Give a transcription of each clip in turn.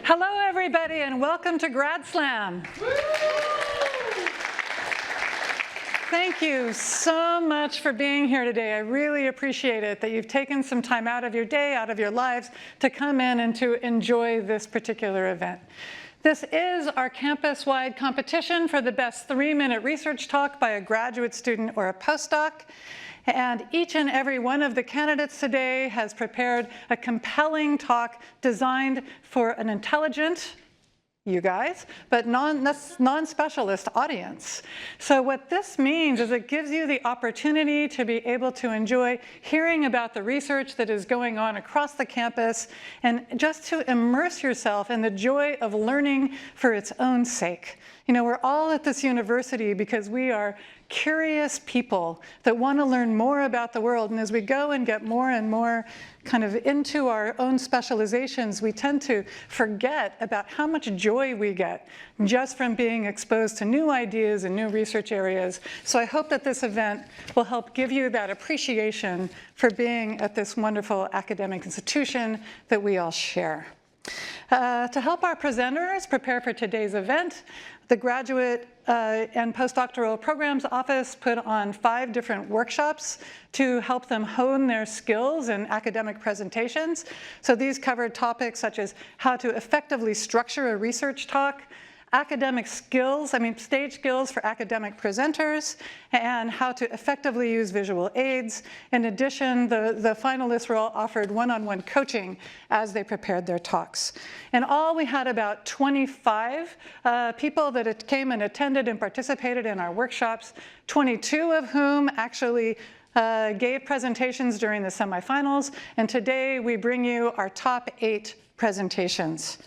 Hello, everybody, and welcome to Grad Slam. Thank you so much for being here today. I really appreciate it that you've taken some time out of your day, out of your lives, to come in and to enjoy this particular event. This is our campus-wide competition for the best 3-minute research talk by a graduate student or a postdoc. And each and every one of the candidates today has prepared a compelling talk designed for an intelligent, you guys, but non-specialist audience. So what this means is it gives you the opportunity to be able to enjoy hearing about the research that is going on across the campus and just to immerse yourself in the joy of learning for its own sake. You know, we're all at this university because we are curious people that want to learn more about the world. And as we go and get more and more kind of into our own specializations, we tend to forget about how much joy we get just from being exposed to new ideas and new research areas. So I hope that this event will help give you that appreciation for being at this wonderful academic institution that we all share. To help our presenters prepare for today's event, the Graduate and Postdoctoral Programs Office put on 5 different workshops to help them hone their skills in academic presentations. So these covered topics such as how to effectively structure a research talk, academic skills, stage skills for academic presenters, and how to effectively use visual aids. In addition, the finalists were all offered one-on-one coaching as they prepared their talks. In all, we had about 25 people that came and attended and participated in our workshops, 22 of whom actually gave presentations during the semifinals, and today we bring you our top 8 presentations.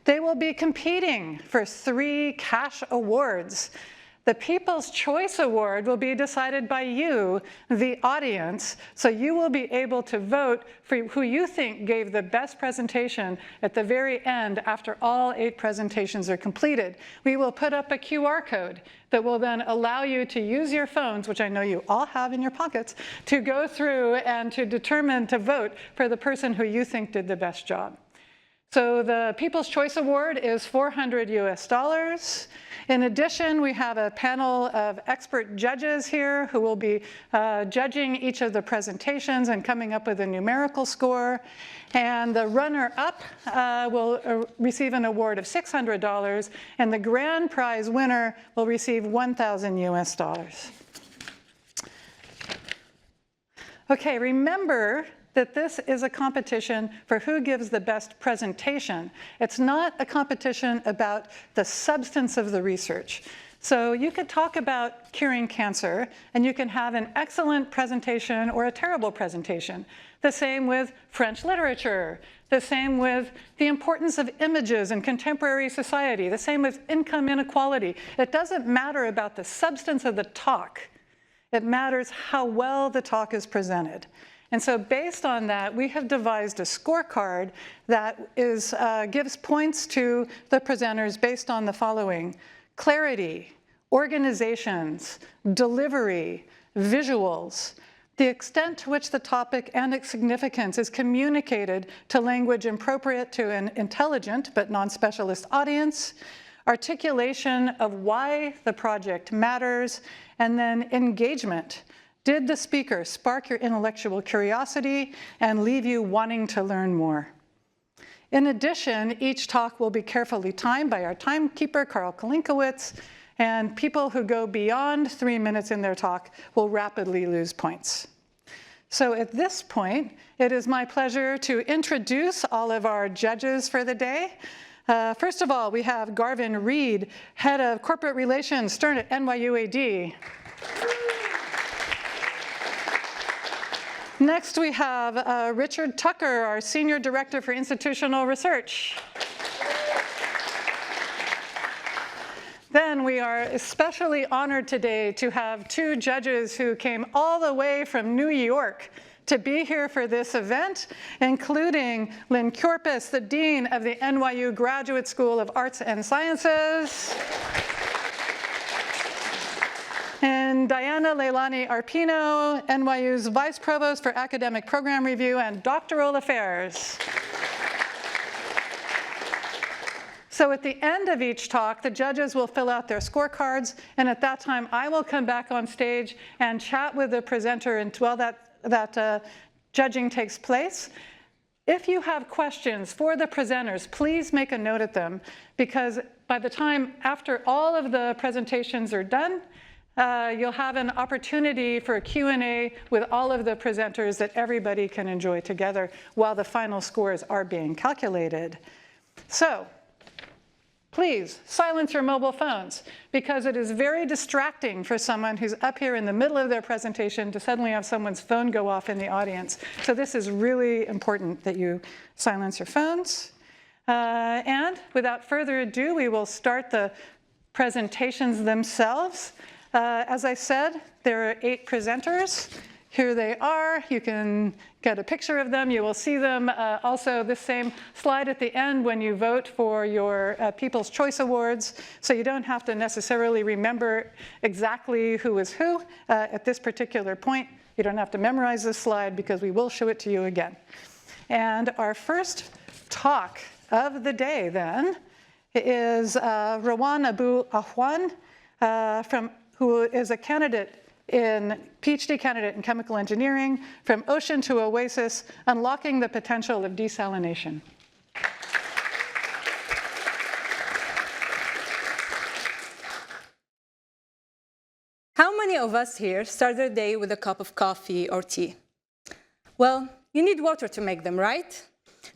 They will be competing for 3 cash awards. The People's Choice Award will be decided by you, the audience, so you will be able to vote for who you think gave the best presentation at the very end after all 8 presentations are completed. We will put up a QR code that will then allow you to use your phones, which I know you all have in your pockets, to go through and to determine to vote for the person who you think did the best job. So the People's Choice Award is $400 US. In addition, we have a panel of expert judges here who will be judging each of the presentations and coming up with a numerical score. And the runner-up will receive an award of $600, and the grand prize winner will receive $1,000 US. Okay, remember that this is a competition for who gives the best presentation. It's not a competition about the substance of the research. So you could talk about curing cancer, and you can have an excellent presentation or a terrible presentation. The same with French literature. The same with the importance of images in contemporary society. The same with income inequality. It doesn't matter about the substance of the talk. It matters how well the talk is presented. And so based on that, we have devised a scorecard that gives points to the presenters based on the following: clarity, organizations, delivery, visuals, the extent to which the topic and its significance is communicated to language appropriate to an intelligent but non-specialist audience, articulation of why the project matters, and then engagement. Did the speaker spark your intellectual curiosity and leave you wanting to learn more? In addition, each talk will be carefully timed by our timekeeper, Carl Kalinkowitz, and people who go beyond 3 minutes in their talk will rapidly lose points. So at this point, it is my pleasure to introduce all of our judges for the day. First of all, we have Garvin Reed, Head of Corporate Relations, Stern at NYUAD. Next, we have Richard Tucker, our Senior Director for Institutional Research. Then we are especially honored today to have 2 judges who came all the way from New York to be here for this event, including Lynn Kjorpis, the Dean of the NYU Graduate School of Arts and Sciences, and Diana Leilani Arpino, NYU's Vice Provost for Academic Program Review and Doctoral Affairs. So at the end of each talk, the judges will fill out their scorecards, and at that time, I will come back on stage and chat with the presenter while that judging takes place. If you have questions for the presenters, please make a note of them, because by the time after all of the presentations are done, you'll have an opportunity for a Q&A with all of the presenters that everybody can enjoy together while the final scores are being calculated. So, please silence your mobile phones, because it is very distracting for someone who's up here in the middle of their presentation to suddenly have someone's phone go off in the audience. So this is really important that you silence your phones. And without further ado, we will start the presentations themselves. As I said, there are 8 presenters. Here they are. You can get a picture of them. You will see them also this same slide at the end when you vote for your People's Choice Awards. So you don't have to necessarily remember exactly who is who at this particular point. You don't have to memorize this slide because we will show it to you again. And our first talk of the day then is Rawan Abu Alwan, who is a PhD candidate in chemical engineering, from ocean to oasis, unlocking the potential of desalination. How many of us here start their day with a cup of coffee or tea? Well, you need water to make them, right?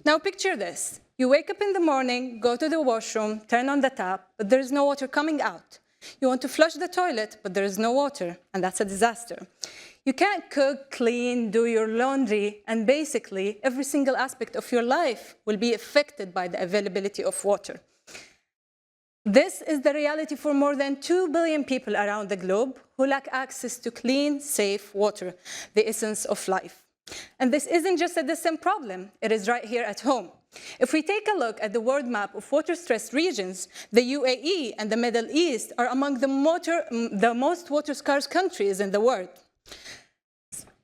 Now picture this. You wake up in the morning, go to the washroom, turn on the tap, but there is no water coming out. You want to flush the toilet, but there is no water, and that's a disaster. You can't cook, clean, do your laundry, and basically every single aspect of your life will be affected by the availability of water. This is the reality for more than 2 billion people around the globe who lack access to clean, safe water, the essence of life. And this isn't just a distant problem, it is right here at home. If we take a look at the world map of water-stressed regions, the UAE and the Middle East are among the most water-scarce countries in the world.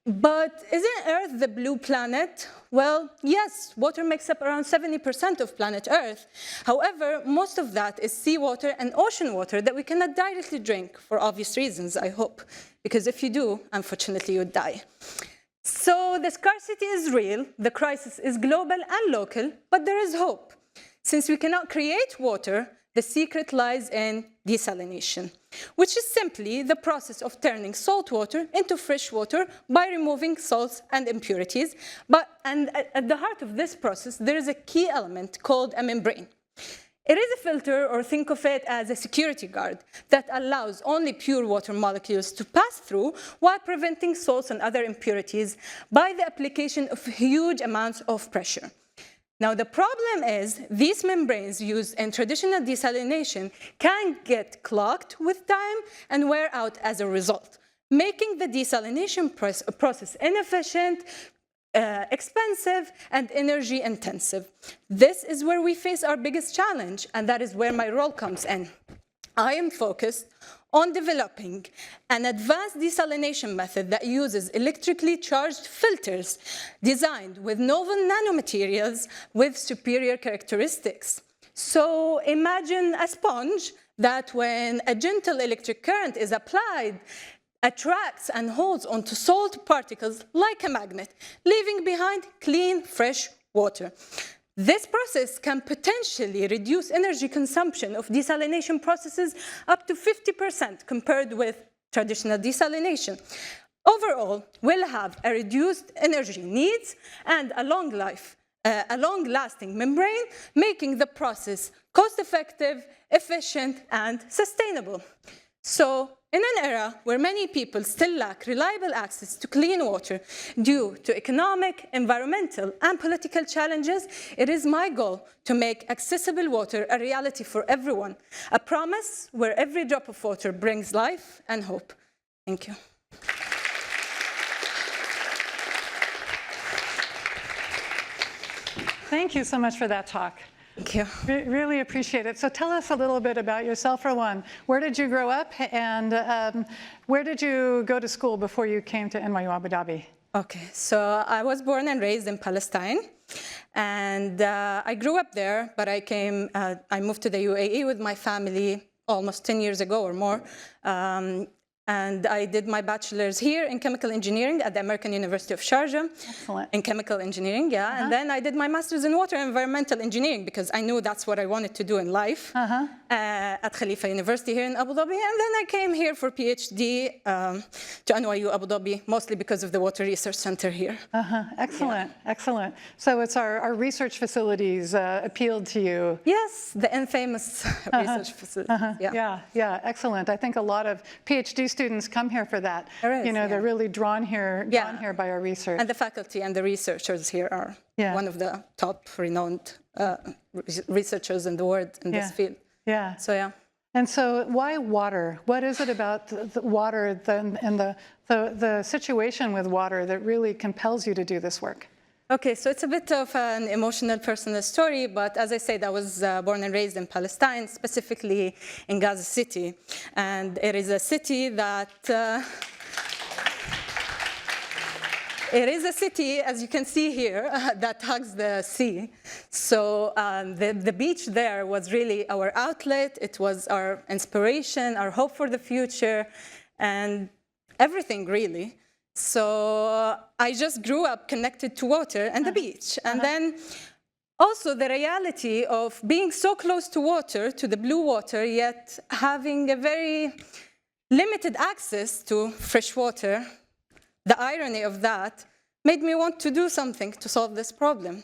But isn't Earth the blue planet? Well, yes, water makes up around 70% of planet Earth. However, most of that is seawater and ocean water that we cannot directly drink for obvious reasons, I hope. Because if you do, unfortunately, you die. So the scarcity is real, the crisis is global and local, but there is hope. Since we cannot create water, the secret lies in desalination, which is simply the process of turning salt water into fresh water by removing salts and impurities. And at the heart of this process, there is a key element called a membrane. It is a filter, or think of it as a security guard, that allows only pure water molecules to pass through while preventing salts and other impurities by the application of huge amounts of pressure. Now, the problem is these membranes used in traditional desalination can get clogged with time and wear out as a result, making the desalination process inefficient, expensive, and energy intensive. This is where we face our biggest challenge, and that is where my role comes in. I am focused on developing an advanced desalination method that uses electrically charged filters designed with novel nanomaterials with superior characteristics. So imagine a sponge that, when a gentle electric current is applied, attracts and holds onto salt particles like a magnet, leaving behind clean, fresh water. This process can potentially reduce energy consumption of desalination processes up to 50% compared with traditional desalination. Overall, we'll have a reduced energy needs and a long-lasting membrane, making the process cost-effective, efficient, and sustainable. So, in an era where many people still lack reliable access to clean water due to economic, environmental, and political challenges, it is my goal to make accessible water a reality for everyone, a promise where every drop of water brings life and hope. Thank you. Thank you so much for that talk. Thank you. Really appreciate it. So tell us a little bit about yourself, Rawan. Where did you grow up, and where did you go to school before you came to NYU Abu Dhabi? Okay, so I was born and raised in Palestine. And I grew up there, but I moved to the UAE with my family almost 10 years ago or more. And I did my bachelor's here in chemical engineering at the American University of Sharjah. Excellent. In chemical engineering, yeah. And then I did my master's in water and environmental engineering because I knew that's what I wanted to do in life at Khalifa University here in Abu Dhabi. And then I came here for PhD to NYU Abu Dhabi, mostly because of the Water Research Center here. Excellent, excellent. So it's our research facilities appealed to you. Yes, the infamous research facilities. Yeah, excellent. I think a lot of PhD students come here for that. They're really drawn here by our research. And the faculty and the researchers here are one of the top renowned researchers in the world in this field. Yeah. So yeah. And so why water? What is it about the water and the situation with water that really compels you to do this work? Okay, so it's a bit of an emotional personal story, but as I said, I was born and raised in Palestine, specifically in Gaza City. And it is a city that, as you can see here, that hugs the sea. So the beach there was really our outlet. It was our inspiration, our hope for the future, and everything really. So I just grew up connected to water and the beach. And then also the reality of being so close to water, to the blue water, yet having a very limited access to fresh water, the irony of that made me want to do something to solve this problem.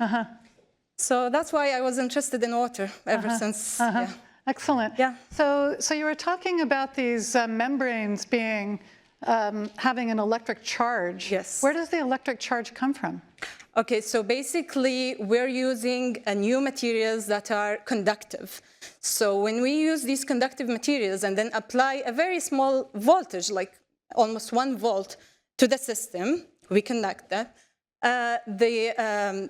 So that's why I was interested in water ever since. Yeah. Excellent. Yeah. So you were talking about these membranes being having an electric charge. Yes. Where does the electric charge come from? Okay, so basically we're using new materials that are conductive. So when we use these conductive materials and then apply a very small voltage, like almost 1 volt, to the system, we connect that, the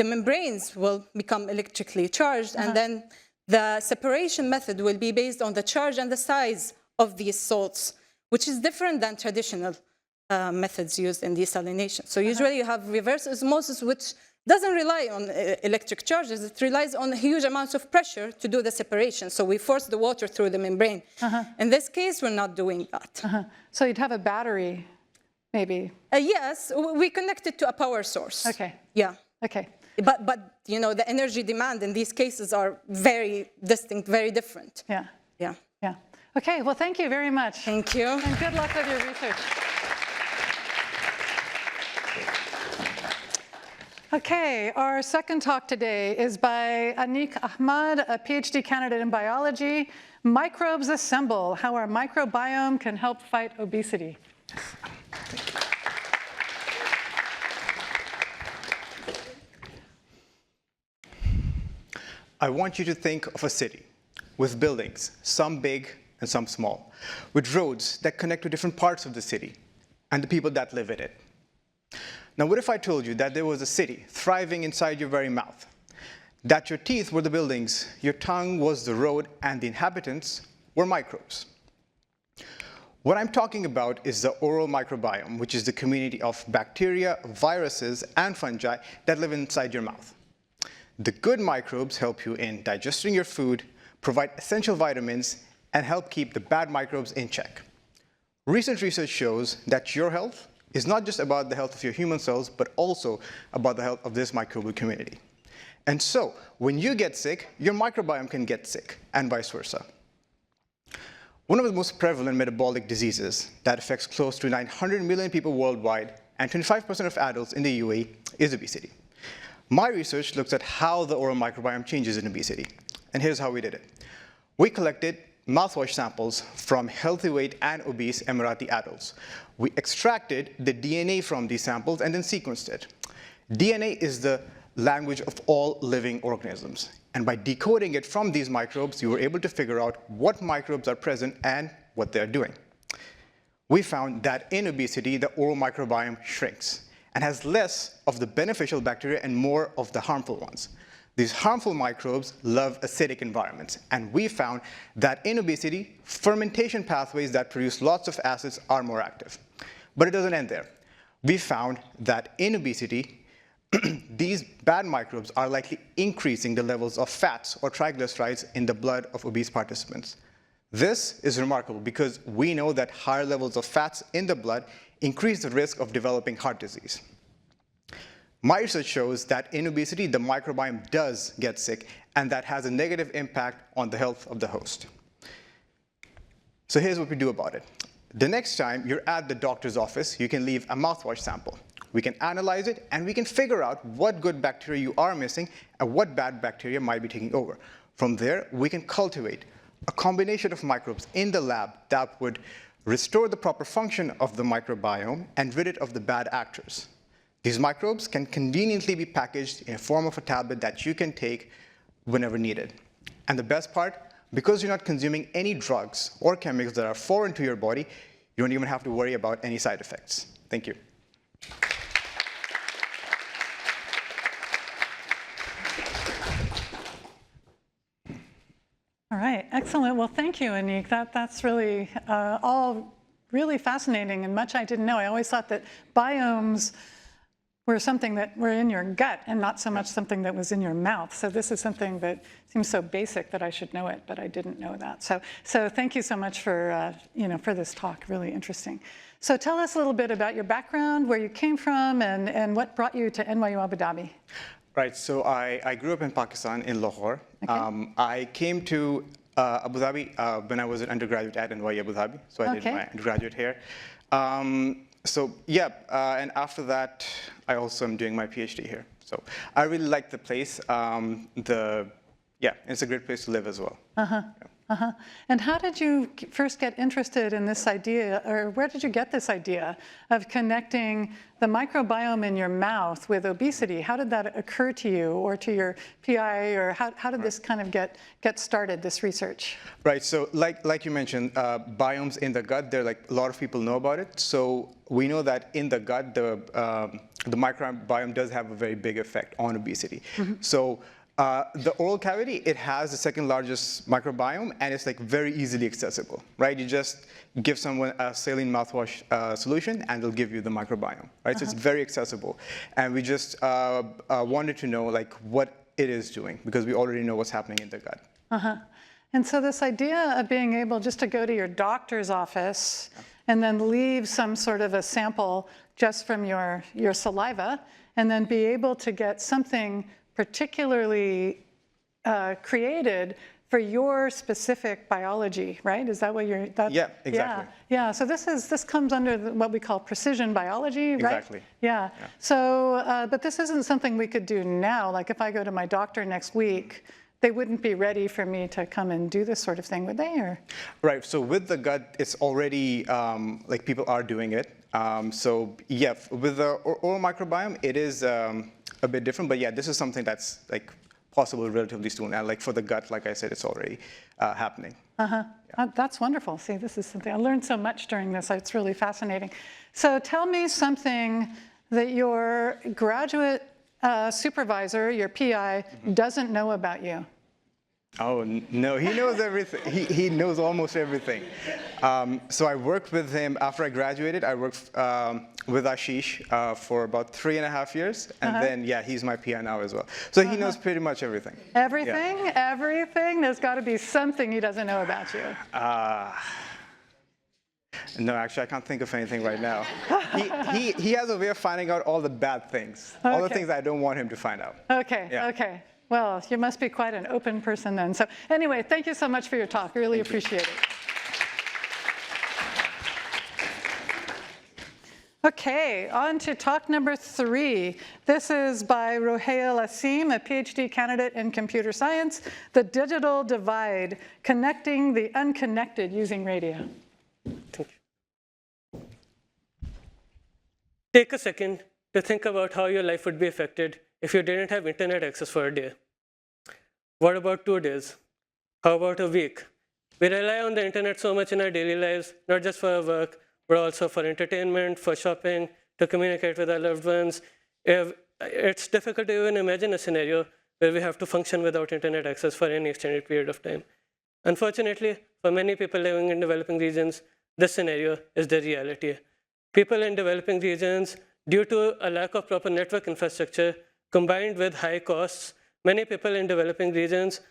membranes will become electrically charged, and then the separation method will be based on the charge and the size of these salts, which is different than traditional methods used in desalination. So usually you have reverse osmosis, which doesn't rely on electric charges. It relies on huge amounts of pressure to do the separation. So we force the water through the membrane. In this case, we're not doing that. So you'd have a battery, maybe? Yes, we connect it to a power source. Okay. Yeah. Okay. But the energy demand in these cases are very distinct, very different. Yeah. Yeah. Yeah. Okay, well, thank you very much. Thank you. And good luck with your research. Okay, our second talk today is by Anique Ahmed, a PhD candidate in biology. Microbes Assemble, how our microbiome can help fight obesity. Thank you. I want you to think of a city with buildings, some big and some small, with roads that connect to different parts of the city and the people that live in it. Now, what if I told you that there was a city thriving inside your very mouth, that your teeth were the buildings, your tongue was the road, and the inhabitants were microbes? What I'm talking about is the oral microbiome, which is the community of bacteria, viruses, and fungi that live inside your mouth. The good microbes help you in digesting your food, provide essential vitamins, and help keep the bad microbes in check. Recent research shows that your health is not just about the health of your human cells, but also about the health of this microbial community. And so, when you get sick, your microbiome can get sick, and vice versa. One of the most prevalent metabolic diseases that affects close to 900 million people worldwide and 25% of adults in the UAE is obesity. My research looks at how the oral microbiome changes in obesity, and here's how we did it. We collected mouthwash samples from healthy weight and obese Emirati adults. We extracted the DNA from these samples and then sequenced it. DNA is the language of all living organisms. And by decoding it from these microbes, you were able to figure out what microbes are present and what they're doing. We found that in obesity, the oral microbiome shrinks and has less of the beneficial bacteria and more of the harmful ones. These harmful microbes love acidic environments, and we found that in obesity, fermentation pathways that produce lots of acids are more active. But it doesn't end there. We found that in obesity, these bad microbes are likely increasing the levels of fats or triglycerides in the blood of obese participants. This is remarkable because we know that higher levels of fats in the blood increase the risk of developing heart disease. My research shows that in obesity, the microbiome does get sick, and that has a negative impact on the health of the host. So here's what we do about it. The next time you're at the doctor's office, you can leave a mouthwash sample. We can analyze it, and we can figure out what good bacteria you are missing and what bad bacteria might be taking over. From there, we can cultivate a combination of microbes in the lab that would restore the proper function of the microbiome and rid it of the bad actors. These microbes can conveniently be packaged in a form of a tablet that you can take whenever needed. And the best part, because you're not consuming any drugs or chemicals that are foreign to your body, you don't even have to worry about any side effects. Thank you. All right, excellent. Well, thank you, Anique. That's really all really fascinating and much I didn't know. I always thought that biomes were something that were in your gut and not so much something that was in your mouth. So this is something that seems so basic that I should know it, but I didn't know that. So thank you so much for, for this talk, really interesting. So tell us a little bit about your background, where you came from, and what brought you to NYU Abu Dhabi. Right, so I grew up in Pakistan, in Lahore. Okay. I came to Abu Dhabi when I was an undergraduate at NYU Abu Dhabi, so I did my undergraduate here. And after that, I also am doing my PhD here. So I really like the place. It's a great place to live as well. And how did you first get interested in this idea, or where did you get this idea of connecting the microbiome in your mouth with obesity? How did that occur to you or to your PI, or how did this kind of get started, this research? Right, so like you mentioned, biomes in the gut, a lot of people know about it. So we know that in the gut, the microbiome does have a very big effect on obesity. So the oral cavity, it has the second largest microbiome, and it's very easily accessible, right? You just give someone a saline mouthwash solution, and they'll give you the microbiome, right? So it's very accessible. And we just wanted to know what it is doing, because we already know what's happening in the gut. And so this idea of being able just to go to your doctor's office and then leave some sort of a sample just from your saliva, and then be able to get something particularly created for your specific biology, right? Is that what you're? Yeah, exactly. Yeah. So this comes under what we call precision biology, right? Exactly. Yeah. So, but this isn't something we could do now. Like if I go to my doctor next week, they wouldn't be ready for me to come and do this sort of thing, would they? Or? Right. So with the gut, it's already people are doing it. With the oral microbiome, it is a bit different, but this is something that's possible relatively soon. And for the gut, like I said, it's already happening. That's wonderful. See, this is something I learned so much during this. It's really fascinating. So tell me something that your graduate supervisor, your PI, doesn't know about you. Oh, no, he knows everything. He knows almost everything. So I worked with him after I graduated. I worked with Ashish for about 3.5 years. And then, he's my PI now as well. So he knows pretty much everything. Everything? Yeah. Everything? There's got to be something he doesn't know about you. No, actually, I can't think of anything right now. He has a way of finding out all the bad things, all the things I don't want him to find out. Okay. Well, you must be quite an open person then. So anyway, thank you so much for your talk. Really appreciate it. Okay, on to talk number 3. This is by Rohail Asim, a PhD candidate in computer science, The Digital Divide, Connecting the Unconnected Using Radio. Thank you. Take a second to think about how your life would be affected if you didn't have internet access for a day. What about 2 days? How about a week? We rely on the internet so much in our daily lives, not just for our work, but also for entertainment, for shopping, to communicate with our loved ones. It's difficult to even imagine a scenario where we have to function without internet access for any extended period of time. Unfortunately, for many people living in developing regions, this scenario is the reality. People in developing regions, due to a lack of proper network infrastructure, combined with high costs, many people in developing regions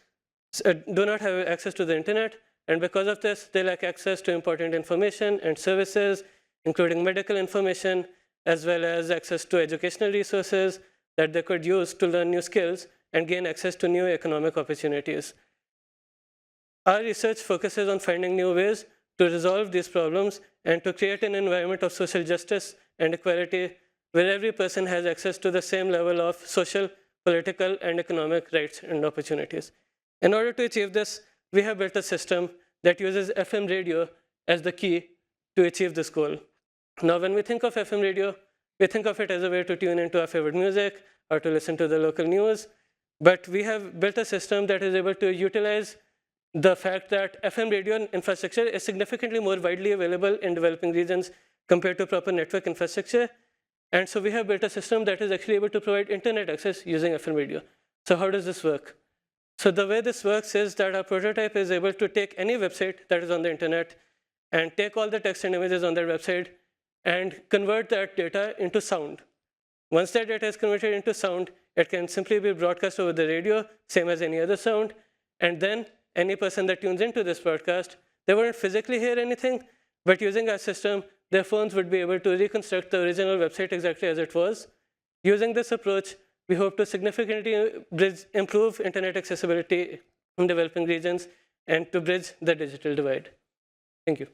do not have access to the internet, and because of this, they lack access to important information and services, including medical information, as well as access to educational resources that they could use to learn new skills and gain access to new economic opportunities. Our research focuses on finding new ways to resolve these problems and to create an environment of social justice and equality where every person has access to the same level of social, political, and economic rights and opportunities. In order to achieve this, we have built a system that uses FM radio as the key to achieve this goal. Now, when we think of FM radio, we think of it as a way to tune into our favorite music or to listen to the local news. But we have built a system that is able to utilize the fact that FM radio infrastructure is significantly more widely available in developing regions compared to proper network infrastructure. And so we have built a system that is actually able to provide internet access using FM radio. So how does this work? So the way this works is that our prototype is able to take any website that is on the internet and take all the text and images on their website and convert that data into sound. Once that data is converted into sound, it can simply be broadcast over the radio, same as any other sound. And then any person that tunes into this broadcast, they wouldn't physically hear anything, but using our system, their phones would be able to reconstruct the original website exactly as it was. Using this approach, we hope to significantly improve internet accessibility in developing regions and to bridge the digital divide. Thank you.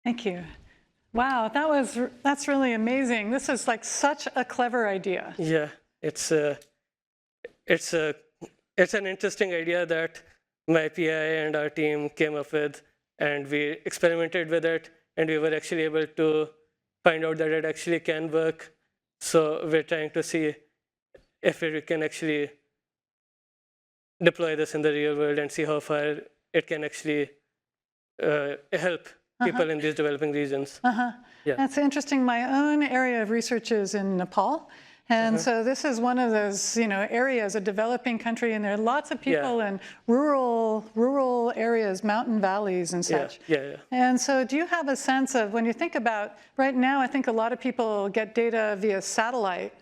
Thank you. Wow, that's really amazing. This is like such a clever idea. Yeah, it's an interesting idea that my PI and our team came up with, and we experimented with it, and we were actually able to find out that it actually can work. So we're trying to see if we can actually deploy this in the real world and see how far it can actually help people in these developing regions. Yeah. That's interesting. My own area of research is in Nepal. And so this is one of those, areas, a developing country, and there are lots of people in rural areas, mountain valleys and such. And so do you have a sense of, when you think about, right now, I think a lot of people get data via satellite.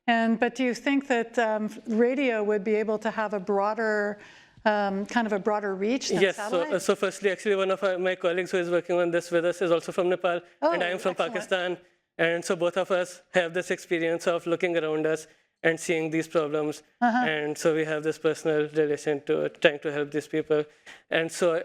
But do you think that radio would be able to have a broader, kind of a broader reach than satellite? Yes, so firstly, actually, one of my colleagues who is working on this with us is also from Nepal, and I am from Pakistan. And so both of us have this experience of looking around us and seeing these problems. And so we have this personal relation to trying to help these people. And so,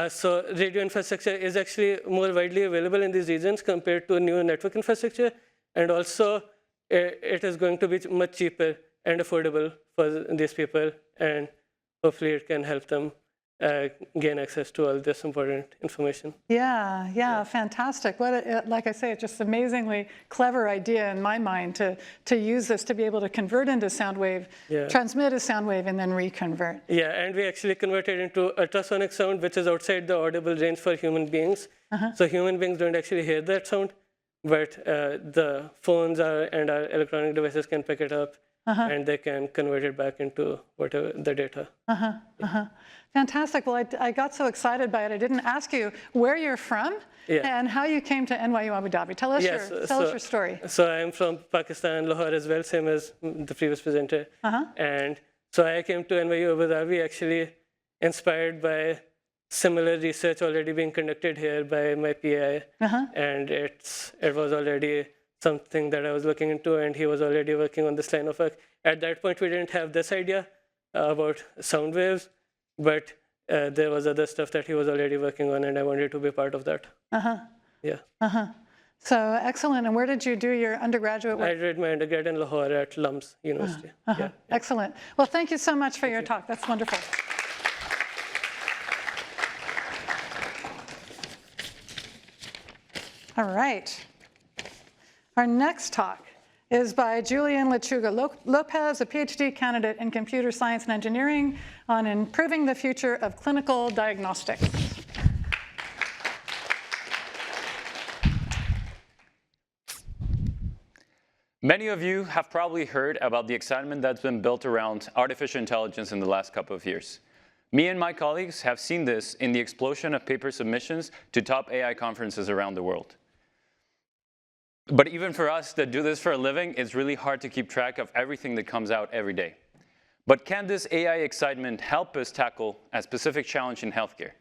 so radio infrastructure is actually more widely available in these regions compared to new network infrastructure. And also, it is going to be much cheaper and affordable for these people. And hopefully, it can help them gain access to all this important information. Yeah, fantastic. Like I say, it's just amazingly clever idea in my mind to use this to be able to convert into sound wave, transmit a sound wave, and then reconvert. Yeah, and we actually converted into ultrasonic sound, which is outside the audible range for human beings. So human beings don't actually hear that sound, but the phones and our electronic devices can pick it up, and they can convert it back into whatever the data. Fantastic. Well, I got so excited by it. I didn't ask you where you're from and how you came to NYU Abu Dhabi. Tell us your story. So I'm from Pakistan, Lahore as well, same as the previous presenter. And so I came to NYU Abu Dhabi actually inspired by similar research already being conducted here by my PI. And it was already something that I was looking into, and he was already working on this line of work. At that point, we didn't have this idea about sound waves, but there was other stuff that he was already working on, and I wanted to be part of that. So excellent. And where did you do your undergraduate work? I did my undergrad in Lahore at LUMS University. Excellent. Well, thank you so much for your talk. That's wonderful. All right. Our next talk is by Julian Lechuga Lopez, a PhD candidate in computer science and engineering on improving the future of clinical diagnostics. Many of you have probably heard about the excitement that's been built around artificial intelligence in the last couple of years. Me and my colleagues have seen this in the explosion of paper submissions to top AI conferences around the world. But even for us that do this for a living, it's really hard to keep track of everything that comes out every day. But can this AI excitement help us tackle a specific challenge in healthcare?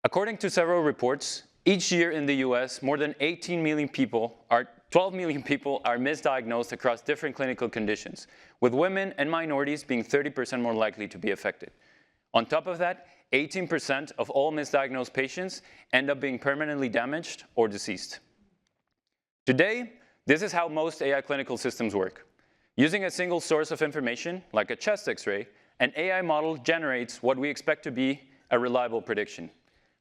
According to several reports, each year in the US, more than 12 million people are misdiagnosed across different clinical conditions, with women and minorities being 30% more likely to be affected. On top of that, 18% of all misdiagnosed patients end up being permanently damaged or deceased. Today, this is how most AI clinical systems work. Using a single source of information, like a chest X-ray, an AI model generates what we expect to be a reliable prediction.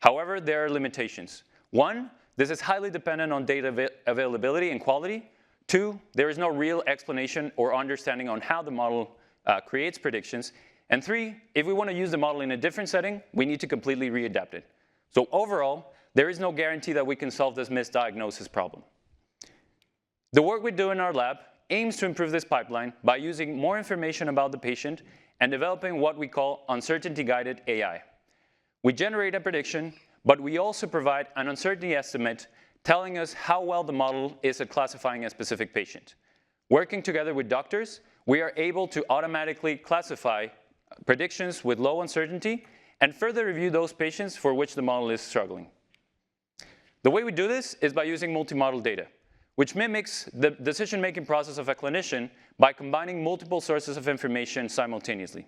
However, there are limitations. One, this is highly dependent on data availability and quality. Two, there is no real explanation or understanding on how the model creates predictions. And three, if we want to use the model in a different setting, we need to completely readapt it. So overall, there is no guarantee that we can solve this misdiagnosis problem. The work we do in our lab aims to improve this pipeline by using more information about the patient and developing what we call uncertainty-guided AI. We generate a prediction, but we also provide an uncertainty estimate telling us how well the model is at classifying a specific patient. Working together with doctors, we are able to automatically classify predictions with low uncertainty and further review those patients for which the model is struggling. The way we do this is by using multimodal data, which mimics the decision-making process of a clinician by combining multiple sources of information simultaneously.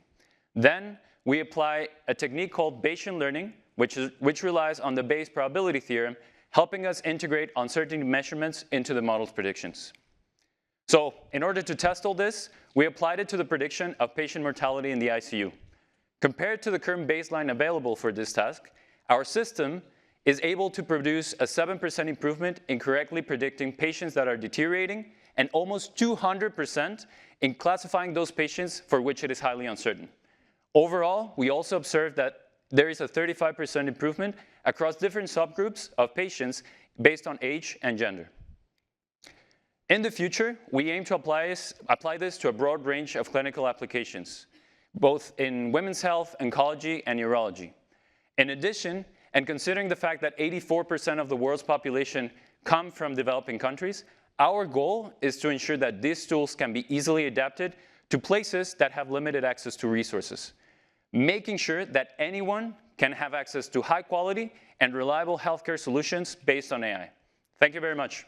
Then we apply a technique called Bayesian learning, which relies on the Bayes probability theorem, helping us integrate uncertainty measurements into the model's predictions. So in order to test all this, we applied it to the prediction of patient mortality in the ICU. Compared to the current baseline available for this task, our system is able to produce a 7% improvement in correctly predicting patients that are deteriorating and almost 200% in classifying those patients for which it is highly uncertain. Overall, we also observed that there is a 35% improvement across different subgroups of patients based on age and gender. In the future, we aim to apply this to a broad range of clinical applications, both in women's health, oncology, and urology. In addition, and considering the fact that 84% of the world's population come from developing countries, our goal is to ensure that these tools can be easily adapted to places that have limited access to resources, making sure that anyone can have access to high quality and reliable healthcare solutions based on AI. Thank you very much.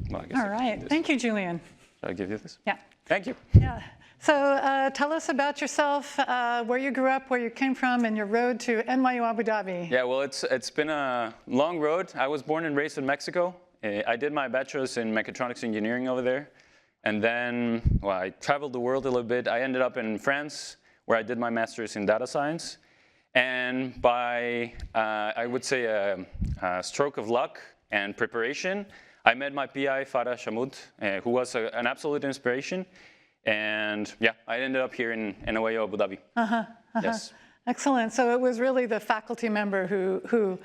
Well, All right, thank you, Julian. Should I give you this? Yeah. Thank you. Yeah. So tell us about yourself, where you grew up, where you came from, and your road to NYU Abu Dhabi. Yeah, well, it's been a long road. I was born and raised in Mexico. I did my bachelor's in mechatronics engineering over there. And then, well, I traveled the world a little bit. I ended up in France, where I did my master's in data science. And by, I would say, a stroke of luck and preparation, I met my PI, Farah Shamoud, who was an absolute inspiration. And yeah, I ended up here in NYU Abu Dhabi. Yes. Excellent. So it was really the faculty member who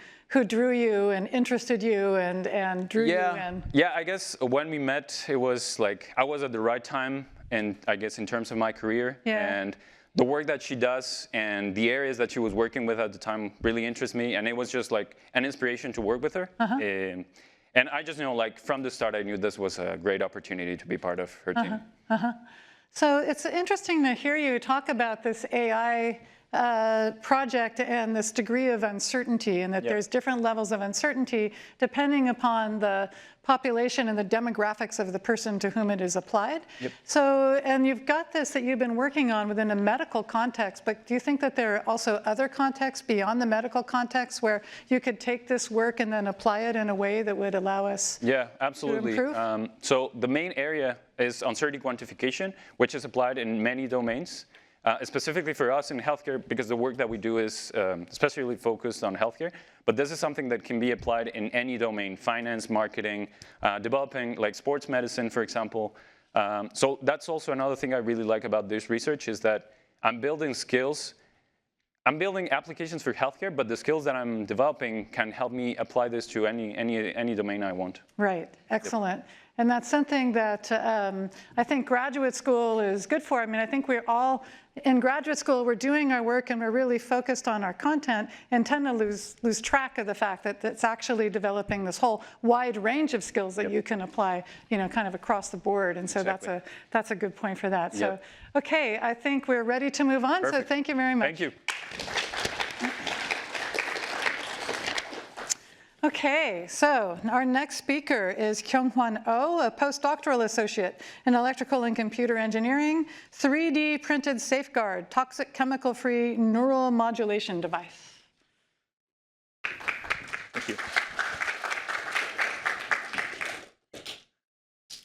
drew you and interested you and drew you in. Yeah, I guess when we met, it was like I was at the right time, and I guess in terms of my career. Yeah. And the work that she does and the areas that she was working with at the time really interest me, and it was just like an inspiration to work with her. And I just know, like from the start, I knew this was a great opportunity to be part of her team. So it's interesting to hear you talk about this AI project and this degree of uncertainty, and that there's different levels of uncertainty depending upon the population and the demographics of the person to whom it is applied. So, and you've got this that you've been working on within a medical context, but do you think that there are also other contexts beyond the medical context where you could take this work and then apply it in a way that would allow us to improve? So the main area is uncertainty quantification, which is applied in many domains. Specifically for us in healthcare, because the work that we do is especially focused on healthcare, but this is something that can be applied in any domain: finance, marketing, developing like sports medicine, for example. So that's also another thing I really like about this research, is that I'm building skills I'm building applications for healthcare, but the skills that I'm developing can help me apply this to any domain I want. Right, excellent. And that's something that I think graduate school is good for. I mean, I think we're all, in graduate school, we're doing our work and we're really focused on our content and tend to lose track of the fact that it's actually developing this whole wide range of skills that you can apply, you know, kind of across the board. And so that's a good point for that. So, okay, I think we're ready to move on. Perfect. So thank you very much. Thank you. Okay, so our next speaker is Keonghwan Oh, a postdoctoral associate in electrical and computer engineering, 3D printed safeguard, toxic chemical-free neural modulation device. Thank you.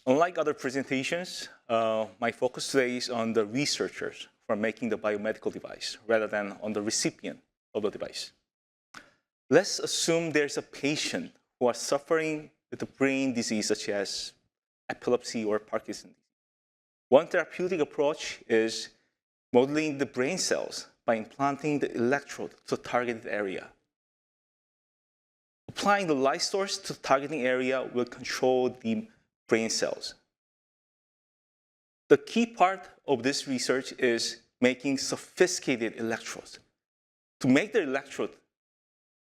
Unlike other presentations, my focus today is on the researchers who are making the biomedical device rather than on the recipient of the device. Let's assume there's a patient who are suffering with a brain disease such as epilepsy or Parkinson's. One therapeutic approach is modeling the brain cells by implanting the electrode to the targeted area. Applying the light source to the targeting area will control the brain cells. The key part of this research is making sophisticated electrodes. To make the electrode,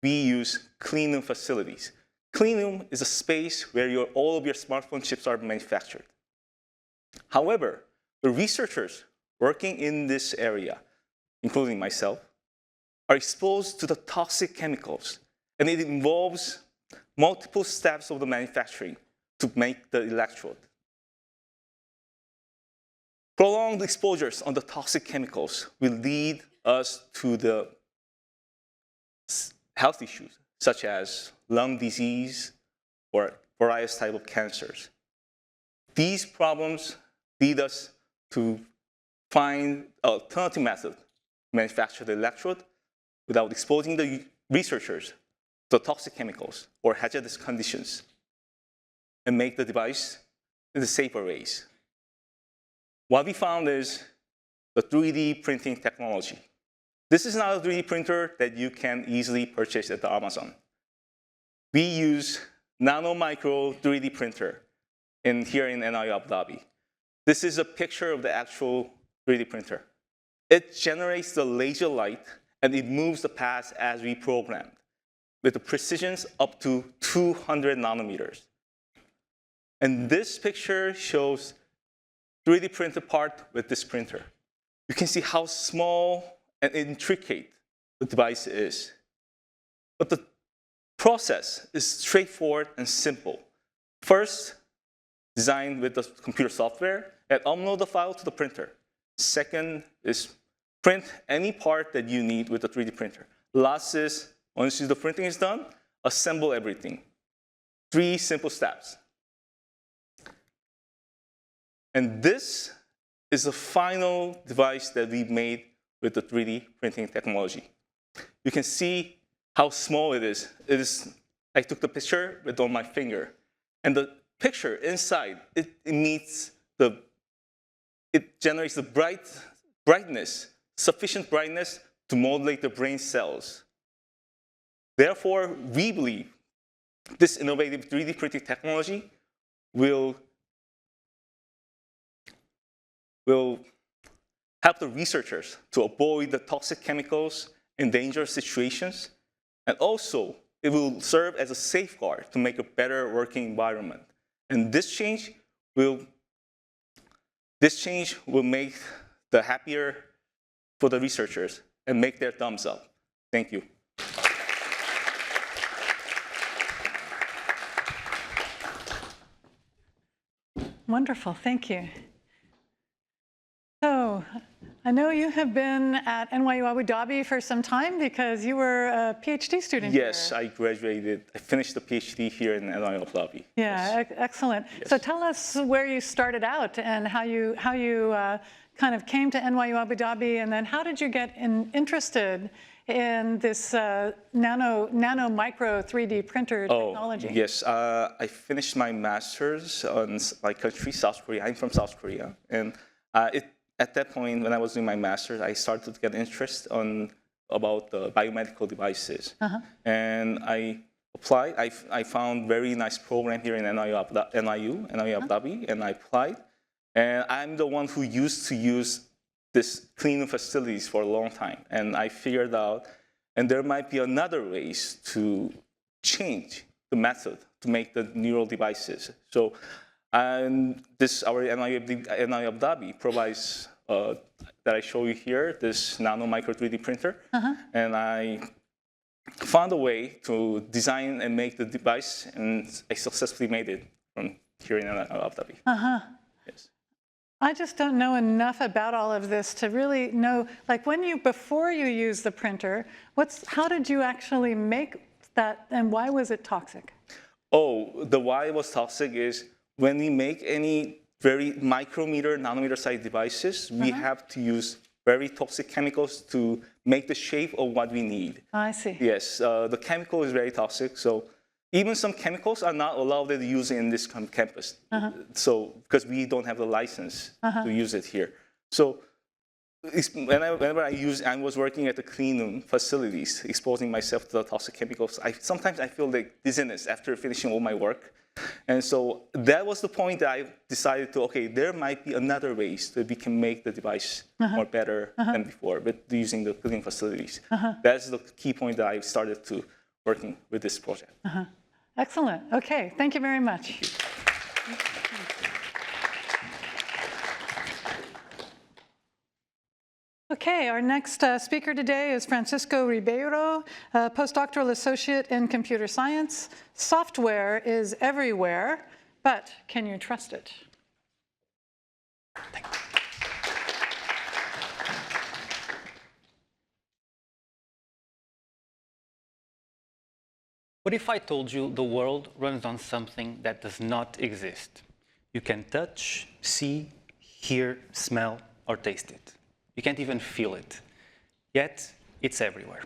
we use clean room facilities. Clean room is a space where all of your smartphone chips are manufactured. However, the researchers working in this area, including myself, are exposed to the toxic chemicals, and it involves multiple steps of the manufacturing to make the electrode. Prolonged exposures on the toxic chemicals will lead us to the health issues, such as lung disease or various types of cancers. These problems lead us to find an alternative method to manufacture the electrode without exposing the researchers to toxic chemicals or hazardous conditions, and make the device in a safer ways. What we found is the 3D printing technology. This is not a 3D printer that you can easily purchase at the Amazon. We use nano micro 3D printer here in NYU Abu Dhabi. This is a picture of the actual 3D printer. It generates the laser light and it moves the paths as we programmed, with the precisions up to 200 nanometers. And this picture shows 3D printed part with this printer. You can see how small and intricate the device is. But the process is straightforward and simple. First, design with the computer software and upload the file to the printer. Second is print any part that you need with the 3D printer. Last is, once the printing is done, assemble everything. 3 simple steps. And this is the final device that we made with the 3D printing technology. You can see how small it is. I took the picture with on my finger. And the picture inside, it generates the brightness, sufficient brightness to modulate the brain cells. Therefore, we believe this innovative 3D printing technology will help the researchers to avoid the toxic chemicals in dangerous situations, and also it will serve as a safeguard to make a better working environment. And this change will make the happier for the researchers and make their thumbs up. Thank you. Wonderful, thank you. So, I know you have been at NYU Abu Dhabi for some time because you were a PhD student Yes, here. I graduated. I finished the PhD here in NYU Abu Dhabi. Yeah, Yes. Excellent. Yes. So tell us where you started out and how you kind of came to NYU Abu Dhabi, and then how did you get interested in this nano micro 3D printer technology? Yes, I finished my master's in my country, South Korea. I'm from South Korea, and at that point, when I was doing my master's, I started to get interest on about biomedical devices. And I applied. I found very nice program here in NYU Abu Dhabi, and I applied. And I'm the one who used to use this clean room facilities for a long time. And I figured out, and there might be another ways to change the method to make the neural devices. So, and this, our NYU Abu Dhabi provides, that I show you here, this nano micro 3D printer. And I found a way to design and make the device, and I successfully made it from here in Abu Dhabi. Yes. I just don't know enough about all of this to really know, like before you use the printer, how did you actually make that, and why was it toxic? Oh, the why it was toxic is when we make any very micrometer, nanometer sized devices, we have to use very toxic chemicals to make the shape of what we need. I see. Yes, the chemical is very toxic, so even some chemicals are not allowed to use in this campus. So, because we don't have the license to use it here. So, whenever I was working at the clean room facilities, exposing myself to the toxic chemicals, sometimes I feel like dizziness after finishing all my work. And so that was the point that I decided to, okay, there might be another ways that we can make the device more better than before, but using the clean facilities. That's the key point that I started to working with this project. Excellent. Okay, thank you very much. Okay, our next speaker today is Francisco Ribeiro, postdoctoral associate in computer science. Software is everywhere, but can you trust it? Thank you. What if I told you the world runs on something that does not exist? You can touch, see, hear, smell, or taste it. You can't even feel it. Yet, it's everywhere.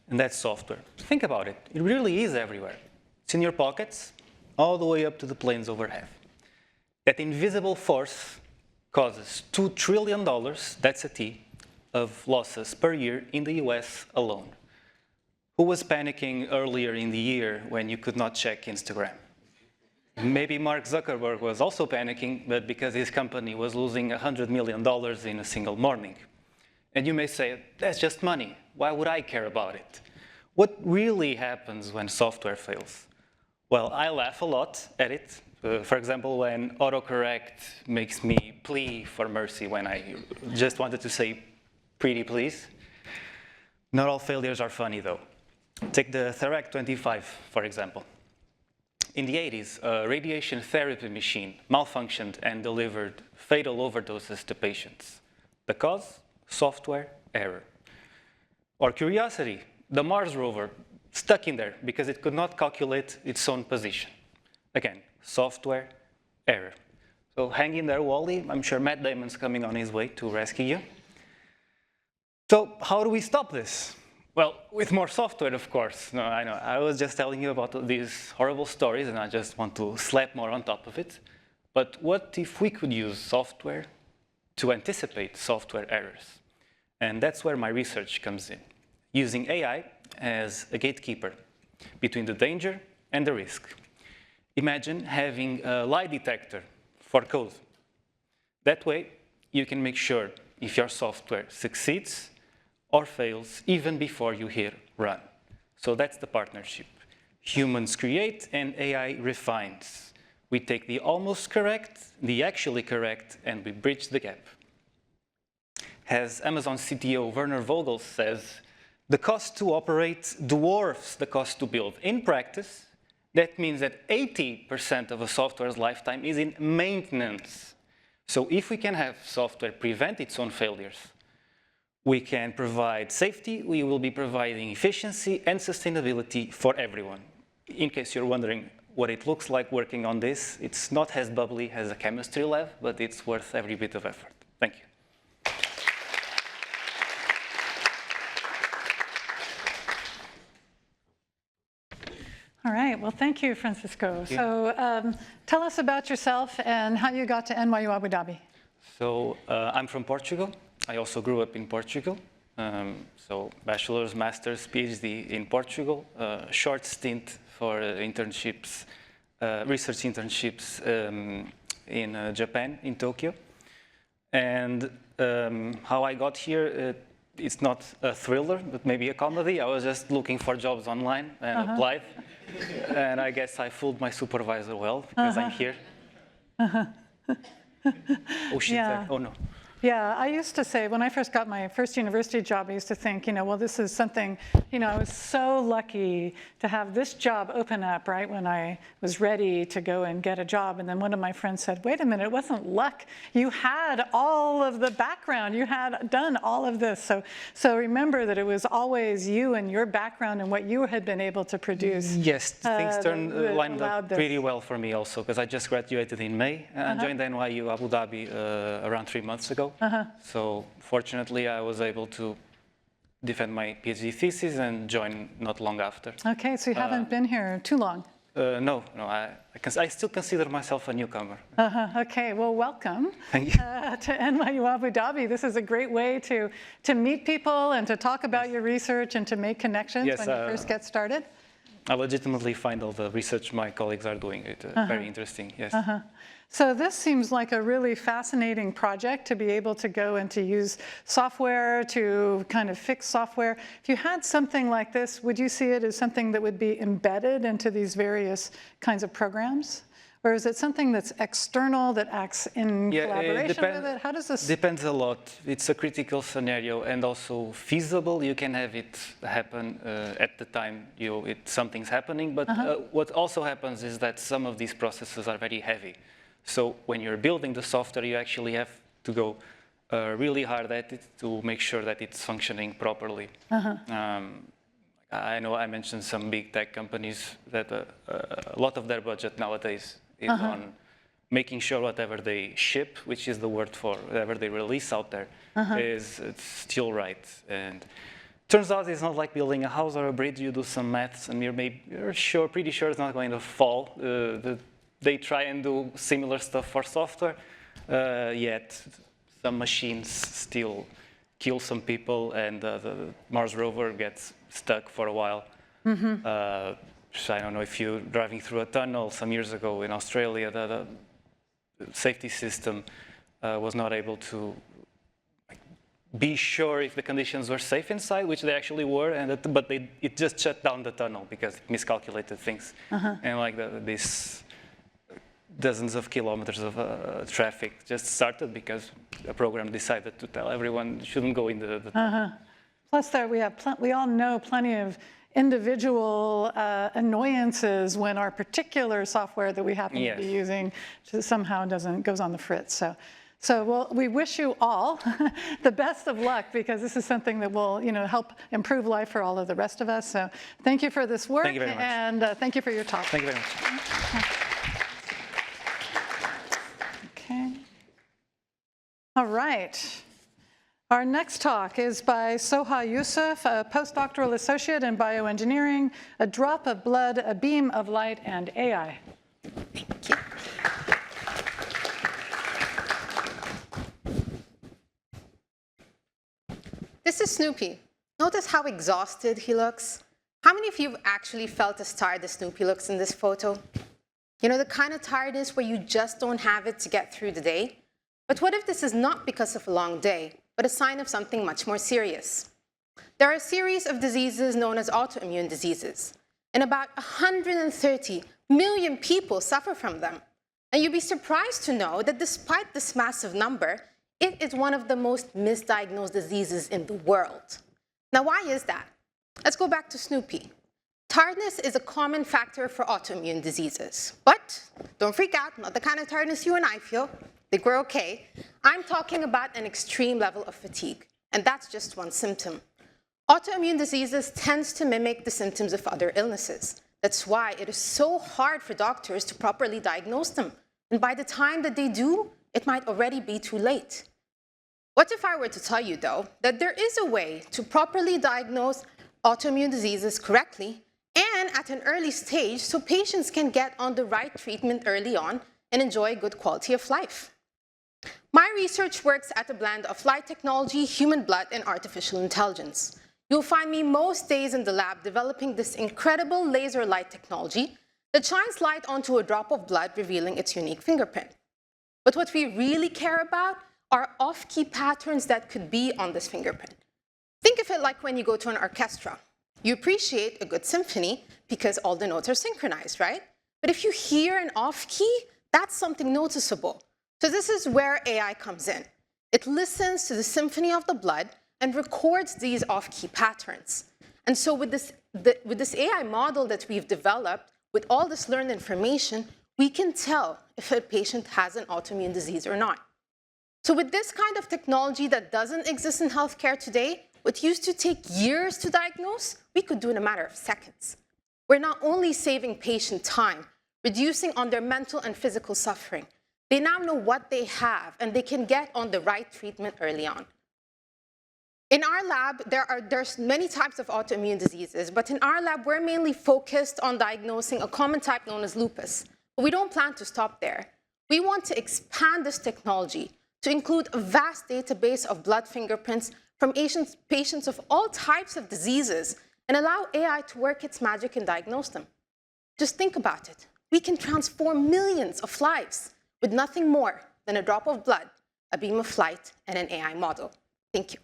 And that's software. Think about it. It really is everywhere. It's in your pockets, all the way up to the planes overhead. That invisible force causes $2 trillion, that's a T, of losses per year in the US alone. Who was panicking earlier in the year when you could not check Instagram? Maybe Mark Zuckerberg was also panicking, but because his company was losing $100 million in a single morning. And you may say, that's just money. Why would I care about it? What really happens when software fails? Well, I laugh a lot at it. For example, when autocorrect makes me plea for mercy when I just wanted to say pretty please. Not all failures are funny, though. Take the Therac 25, for example. In the 80s, a radiation therapy machine malfunctioned and delivered fatal overdoses to patients. The cause? Software error. Or Curiosity, the Mars rover, stuck in there because it could not calculate its own position. Again, software error. So hang in there, Wally. I'm sure Matt Damon's coming on his way to rescue you. So how do we stop this? Well, with more software, of course. No, I know. I was just telling you about these horrible stories, and I just want to slap more on top of it. But what if we could use software to anticipate software errors? And that's where my research comes in, using AI as a gatekeeper between the danger and the risk. Imagine having a lie detector for code. That way, you can make sure if your software succeeds or fails even before you hit run. So that's the partnership. Humans create and AI refines. We take the almost correct, the actually correct, and we bridge the gap. As Amazon CTO Werner Vogel says, the cost to operate dwarfs the cost to build. In practice, that means that 80% of a software's lifetime is in maintenance. So if we can have software prevent its own failures, we can provide safety, we will be providing efficiency and sustainability for everyone. In case you're wondering what it looks like working on this, it's not as bubbly as a chemistry lab, but it's worth every bit of effort. Thank you. All right, well, thank you, Francisco. So tell us about yourself and how you got to NYU Abu Dhabi. So I'm from Portugal. I also grew up in Portugal. So bachelor's, master's, PhD in Portugal, short stint for internships, research internships in Japan, in Tokyo. And how I got here, it's not a thriller, but maybe a comedy. I was just looking for jobs online and applied. And I guess I fooled my supervisor well, because I'm here. Oh shit, Yeah. oh no. Yeah, I used to say, when I first got my first university job, I used to think, well, this is something, I was so lucky to have this job open up, right, when I was ready to go and get a job. And then one of my friends said, wait a minute, it wasn't luck. You had all of the background. You had done all of this. So remember that it was always you and your background and what you had been able to produce. Yes, things lined up this. pretty well for me also, because I just graduated in May and joined NYU Abu Dhabi around 3 months ago. So fortunately, I was able to defend my PhD thesis and join not long after. Okay, so you haven't been here too long. No, I still consider myself a newcomer. Okay, well, welcome Thank you. to NYU Abu Dhabi. This is a great way to meet people and to talk about your research and to make connections Yes, when you first get started. I legitimately find all the research my colleagues are doing it very interesting, yes. So this seems like a really fascinating project to be able to go and to use software to kind of fix software. If you had something like this, would you see it as something that would be embedded into these various kinds of programs? Or is it something that's external that acts in collaboration with it? How does this? Depends a lot. It's a critical scenario and also feasible. You can have it happen at the time something's happening. But what also happens is that some of these processes are very heavy. So when you're building the software, you actually have to go really hard at it to make sure that it's functioning properly. I know I mentioned some big tech companies that a lot of their budget nowadays is on making sure whatever they ship, which is the word for whatever they release out there, it's still right. And turns out it's not like building a house or a bridge. You do some maths and you're pretty sure it's not going to fall. They try and do similar stuff for software, yet some machines still kill some people, and the Mars rover gets stuck for a while. So I don't know if you're driving through a tunnel some years ago in Australia, the safety system was not able to be sure if the conditions were safe inside, which they actually were, but it just shut down the tunnel because it miscalculated things. And like this dozens of kilometers of traffic just started because a program decided to tell everyone shouldn't go in the tunnel. Plus, we all know plenty of individual annoyances when our particular software that we happen to be using somehow goes on the fritz. So we wish you all the best of luck, because this is something that will help improve life for all of the rest of us. So thank you for this work. Thank you very much. And thank you for your talk. Thank you very much. Okay. All right. Our next talk is by Soha Yousuf, a postdoctoral associate in bioengineering, a drop of blood, a beam of light, and AI. Thank you. This is Snoopy. Notice how exhausted he looks? How many of you have actually felt as tired as Snoopy looks in this photo? You know, the kind of tiredness where you just don't have it to get through the day? But what if this is not because of a long day, but a sign of something much more serious? There are a series of diseases known as autoimmune diseases, and about 130 million people suffer from them. And you'd be surprised to know that despite this massive number, it is one of the most misdiagnosed diseases in the world. Now, why is that? Let's go back to Snoopy. Tiredness is a common factor for autoimmune diseases. But don't freak out, not the kind of tiredness you and I feel. I think we're okay. I'm talking about an extreme level of fatigue, and that's just one symptom. Autoimmune diseases tends to mimic the symptoms of other illnesses. That's why it is so hard for doctors to properly diagnose them. And by the time that they do, it might already be too late. What if I were to tell you, though, that there is a way to properly diagnose autoimmune diseases correctly and at an early stage so patients can get on the right treatment early on and enjoy good quality of life? My research works at a blend of light technology, human blood, and artificial intelligence. You'll find me most days in the lab developing this incredible laser light technology that shines light onto a drop of blood, revealing its unique fingerprint. But what we really care about are off-key patterns that could be on this fingerprint. Think of it like when you go to an orchestra. You appreciate a good symphony because all the notes are synchronized, right? But if you hear an off-key, that's something noticeable. So this is where AI comes in. It listens to the symphony of the blood and records these off-key patterns. And so with this AI model that we've developed, with all this learned information, we can tell if a patient has an autoimmune disease or not. So with this kind of technology that doesn't exist in healthcare today, what used to take years to diagnose, we could do in a matter of seconds. We're not only saving patient time, reducing on their mental and physical suffering. They now know what they have, and they can get on the right treatment early on. In our lab, there's many types of autoimmune diseases, but in our lab, we're mainly focused on diagnosing a common type known as lupus. But we don't plan to stop there. We want to expand this technology to include a vast database of blood fingerprints from patients of all types of diseases and allow AI to work its magic and diagnose them. Just think about it. We can transform millions of lives with nothing more than a drop of blood, a beam of light, and an AI model. Thank you.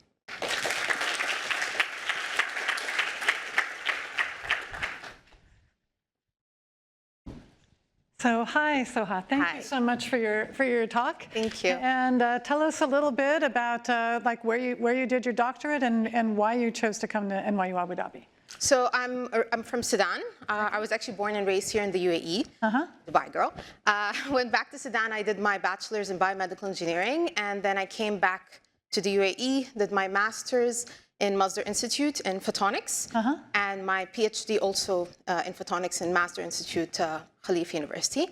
So hi, Soha. Thank you so much for your talk. Thank you. And tell us a little bit about like where you did your doctorate and why you chose to come to NYU Abu Dhabi. So I'm from Sudan. I was actually born and raised here in the UAE, Dubai girl. Went back to Sudan. I did my bachelor's in biomedical engineering, and then I came back to the UAE, did my master's in Masdar Institute in photonics, and my PhD also in photonics in Masdar Institute, Khalifa University.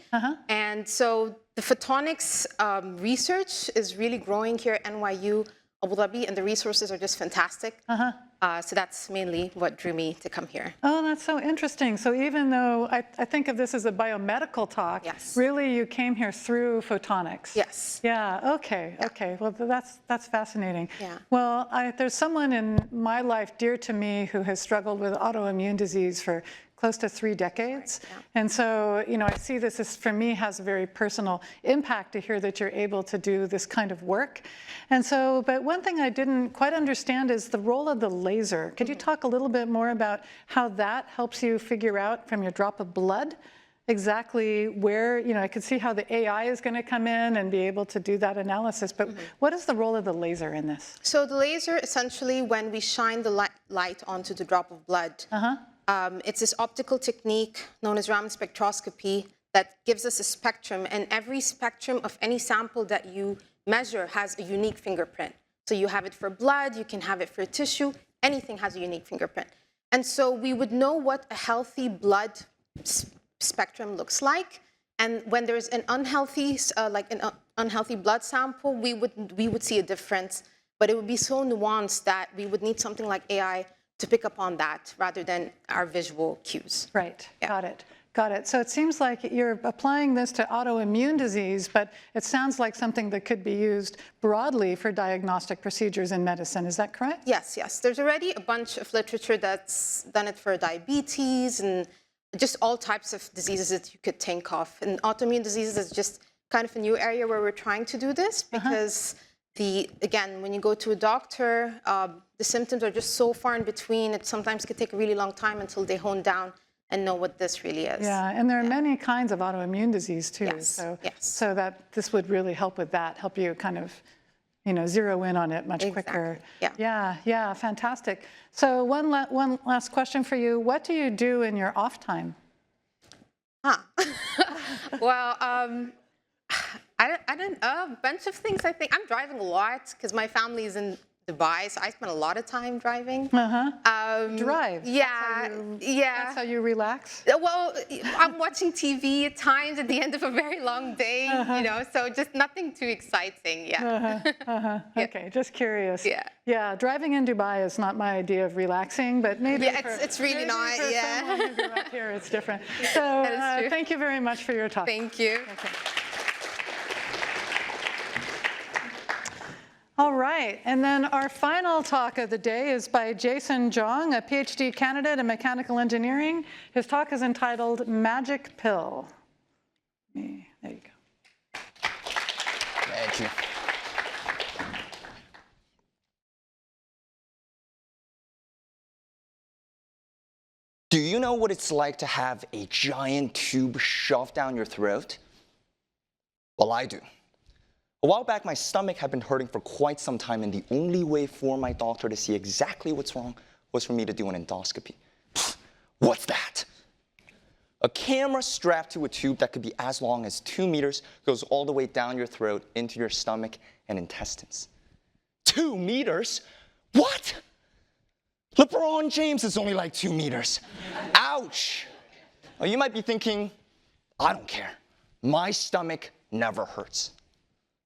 And so the photonics research is really growing here at NYU Abu Dhabi, and the resources are just fantastic. So that's mainly what drew me to come here. Oh, that's so interesting. So even though I think of this as a biomedical talk, really you came here through photonics. Yes. Yeah, okay, okay. Well, that's fascinating. Yeah. Well, there's someone in my life dear to me who has struggled with autoimmune disease for close to 3 decades. Right, And so, you know, I see this as, for me, has a very personal impact to hear that you're able to do this kind of work. And so, but one thing I didn't quite understand is the role of the laser. Could you talk a little bit more about how that helps you figure out from your drop of blood exactly where, you know, I could see how the AI is going to come in and be able to do that analysis, but what is the role of the laser in this? So the laser, essentially, when we shine the light onto the drop of blood, it's this optical technique known as Raman spectroscopy that gives us a spectrum, and every spectrum of any sample that you measure has a unique fingerprint. So you have it for blood, you can have it for tissue, anything has a unique fingerprint. And so we would know what a healthy blood spectrum looks like, and when there's an unhealthy, unhealthy blood sample, we would see a difference, but it would be so nuanced that we would need something like AI to pick up on that rather than our visual cues. Right, Yeah. got it. Got it. So it seems like you're applying this to autoimmune disease, but it sounds like something that could be used broadly for diagnostic procedures in medicine. Is that correct? Yes, yes. There's already a bunch of literature that's done it for diabetes and just all types of diseases that you could think of. And autoimmune diseases is just kind of a new area where we're trying to do this because again, when you go to a doctor, the symptoms are just so far in between. It sometimes could take a really long time until they hone down and know what this really is. Yeah, and there are many kinds of autoimmune disease too. Yes, So, yes. so that this would really help with that, help you kind of, you know, zero in on it much quicker. Yeah. Yeah, fantastic. So one last question for you. What do you do in your off time? Well, a bunch of things, I think. I'm driving a lot because my family is in Dubai, so I spend a lot of time driving. Drive? Yeah, That's how you relax? Well, I'm watching TV at times at the end of a very long day, you know, so just nothing too exciting, Okay, just curious. Yeah. Yeah, driving in Dubai is not my idea of relaxing, but maybe it's really maybe not, for someone who grew up here, it's different. So That is true. thank you very much for your talk. Thank you. Okay. All right, and then our final talk of the day is by Jason Jong, a PhD candidate in mechanical engineering. His talk is entitled Magic Pill. There you go. Thank you. Do you know what it's like to have a giant tube shoved down your throat? Well, I do. A while back, my stomach had been hurting for quite some time, and the only way for my doctor to see exactly what's wrong was for me to do an endoscopy. Pfft, what's that? A camera strapped to a tube that could be as long as 2 meters goes all the way down your throat into your stomach and intestines. 2 meters? What? LeBron James is only like 2 meters. Ouch! Well, you might be thinking, I don't care. My stomach never hurts.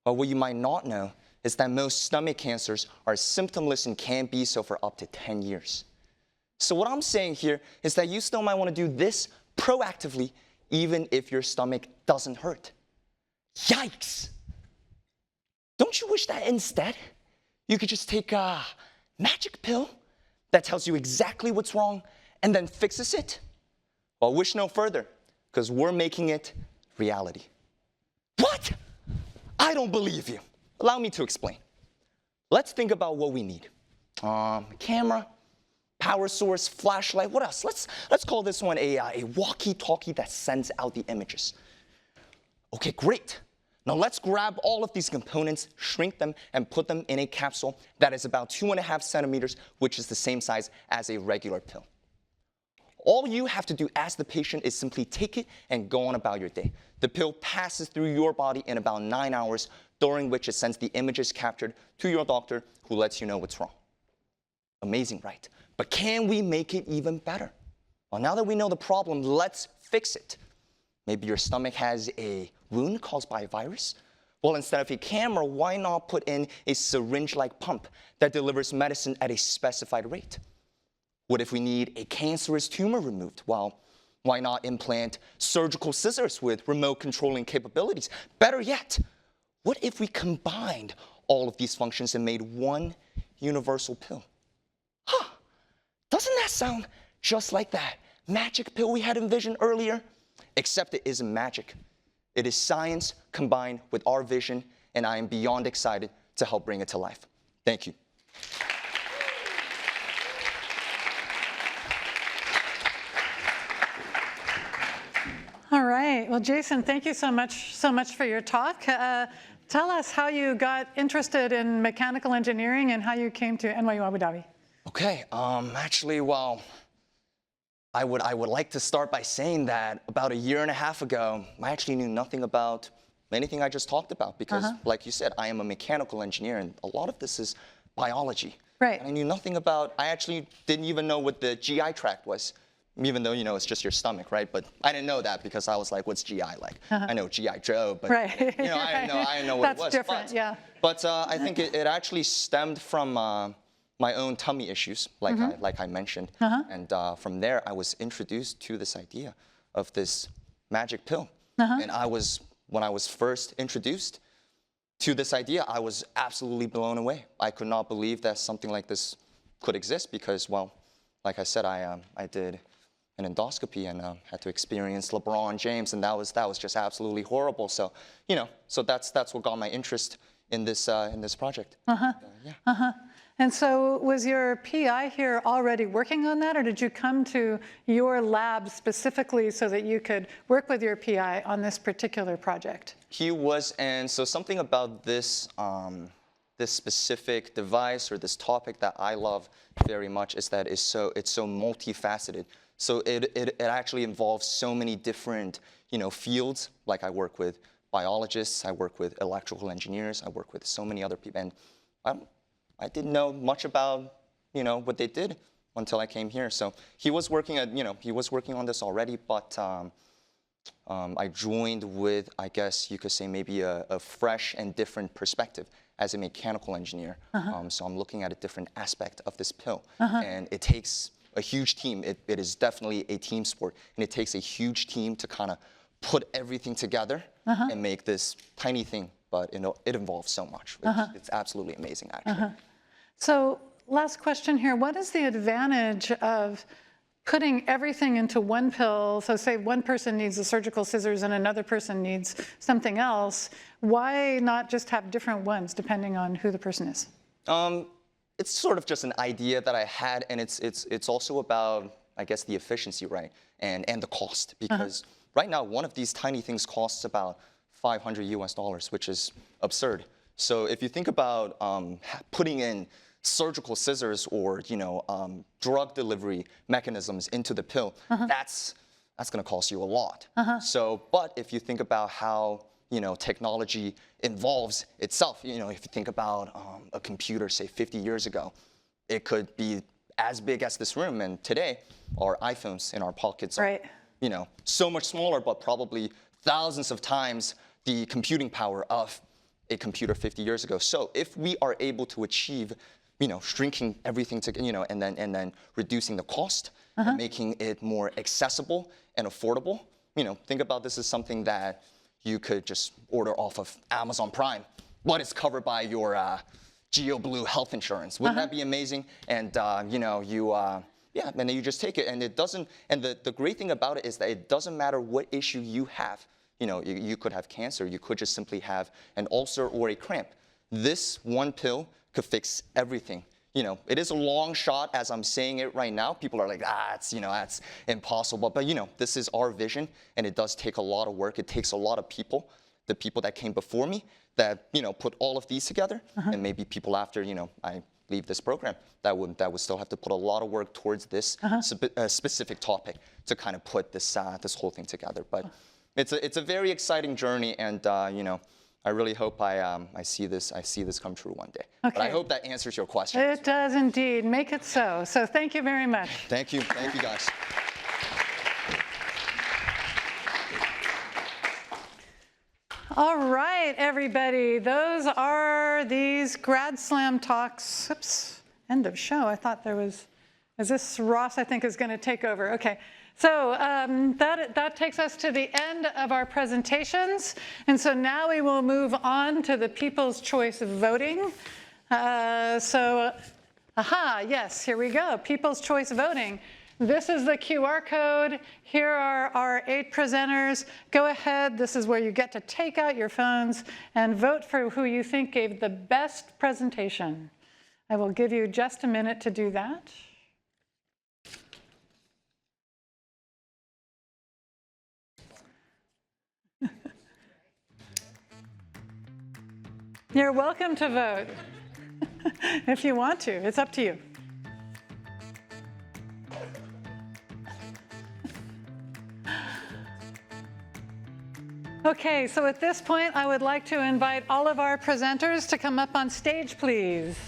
But what you might not know is that most stomach cancers are symptomless and can be so for up to 10 years. So what I'm saying here is that you still might want to do this proactively, even if your stomach doesn't hurt. Yikes! Don't you wish that instead you could just take a magic pill that tells you exactly what's wrong and then fixes it? Well, wish no further, because we're making it reality. What? I don't believe you. Allow me to explain. Let's think about what we need. Camera, power source, flashlight, what else? Let's call this one a walkie-talkie that sends out the images. Okay, great. Now let's grab all of these components, shrink them, and put them in a capsule that is about 2.5 centimeters, which is the same size as a regular pill. All you have to do as the patient is simply take it and go on about your day. The pill passes through your body in about 9 hours, during which it sends the images captured to your doctor, who lets you know what's wrong. Amazing, right? But can we make it even better? Well, now that we know the problem, let's fix it. Maybe your stomach has a wound caused by a virus? Well, instead of a camera, why not put in a syringe-like pump that delivers medicine at a specified rate? What if we need a cancerous tumor removed? Well, why not implant surgical scissors with remote controlling capabilities? Better yet, what if we combined all of these functions and made one universal pill? Huh, doesn't that sound just like that magic pill we had envisioned earlier? Except it isn't magic. It is science combined with our vision, and I am beyond excited to help bring it to life. Thank you. All right. Well, Jason, thank you so much for your talk. Tell us how you got interested in mechanical engineering and how you came to NYU Abu Dhabi. Okay. Actually, well, I would like to start by saying that about 1.5 years ago, I actually knew nothing about anything I just talked about because, like you said, I am a mechanical engineer, and a lot of this is biology. Right. And I knew nothing about. I actually didn't even know what the GI tract was. Even though, you know, it's just your stomach, right? But I didn't know that because I was like, what's GI like? I know GI Joe, but right. you know, I didn't know what it was. That's different, yeah. But I think it actually stemmed from my own tummy issues, like I mentioned. And from there, I was introduced to this idea of this magic pill. And when I was first introduced to this idea, I was absolutely blown away. I could not believe that something like this could exist because, well, like I said, I did an endoscopy and had to experience LeBron James, and that was just absolutely horrible. So, you know, so that's what got my interest in this project. And so was your PI here already working on that, or did you come to your lab specifically so that you could work with your PI on this particular project? He was, and so something about this this specific device or this topic that I love very much is that it's so multifaceted. So it actually involves so many different, you know, fields. Like I work with biologists, I work with electrical engineers, I work with so many other people, and I didn't know much about, you know, what they did until I came here. So he was working on this already, but I joined with, I guess you could say, maybe a fresh and different perspective as a mechanical engineer. So I'm looking at a different aspect of this pill, and it takes a huge team. It is definitely a team sport, and it takes a huge team to kind of put everything together and make this tiny thing, but it involves so much. It's absolutely amazing, actually. So last question here. What is the advantage of putting everything into one pill? So say one person needs the surgical scissors and another person needs something else. Why not just have different ones depending on who the person is? It's sort of just an idea that I had, and it's also about, I guess, the efficiency, right, and the cost, because right now one of these tiny things costs about $500 US, which is absurd. So if you think about putting in surgical scissors or drug delivery mechanisms into the pill, that's going to cost you a lot. So, but if you think about how technology involves itself, if you think about a computer, say 50 years ago, it could be as big as this room, and today our iPhones in our pockets are so much smaller, but probably thousands of times the computing power of a computer 50 years ago. So if we are able to achieve shrinking everything to, and then reducing the cost, and making it more accessible and affordable. Think about this as something that you could just order off of Amazon Prime, but it's covered by your GeoBlue health insurance. Wouldn't that be amazing? And and then you just take it, and it doesn't. And the great thing about it is that it doesn't matter what issue you have. You could have cancer. You could just simply have an ulcer or a cramp. This one pill could fix everything. It is a long shot as I'm saying it right now. People are like, that's impossible. But this is our vision, and it does take a lot of work. It takes a lot of people, the people that came before me, that put all of these together, and maybe people after I leave this program that would still have to put a lot of work towards this specific topic to kind of put this this whole thing together. But it's a very exciting journey, and I really hope I see this come true one day. Okay. But I hope that answers your question. It does indeed. Make it so. So thank you very much. Thank you guys. All right, everybody. Those are these Grad Slam talks. Oops, end of show. I thought there was, is this Ross, I think, is going to take over. Okay. So that takes us to the end of our presentations. And so now we will move on to the People's Choice voting. Yes, here we go. People's Choice voting. This is the QR code. Here are our 8 presenters. Go ahead. This is where you get to take out your phones and vote for who you think gave the best presentation. I will give you just a minute to do that. You're welcome to vote if you want to. It's up to you. Okay, so at this point, I would like to invite all of our presenters to come up on stage, please.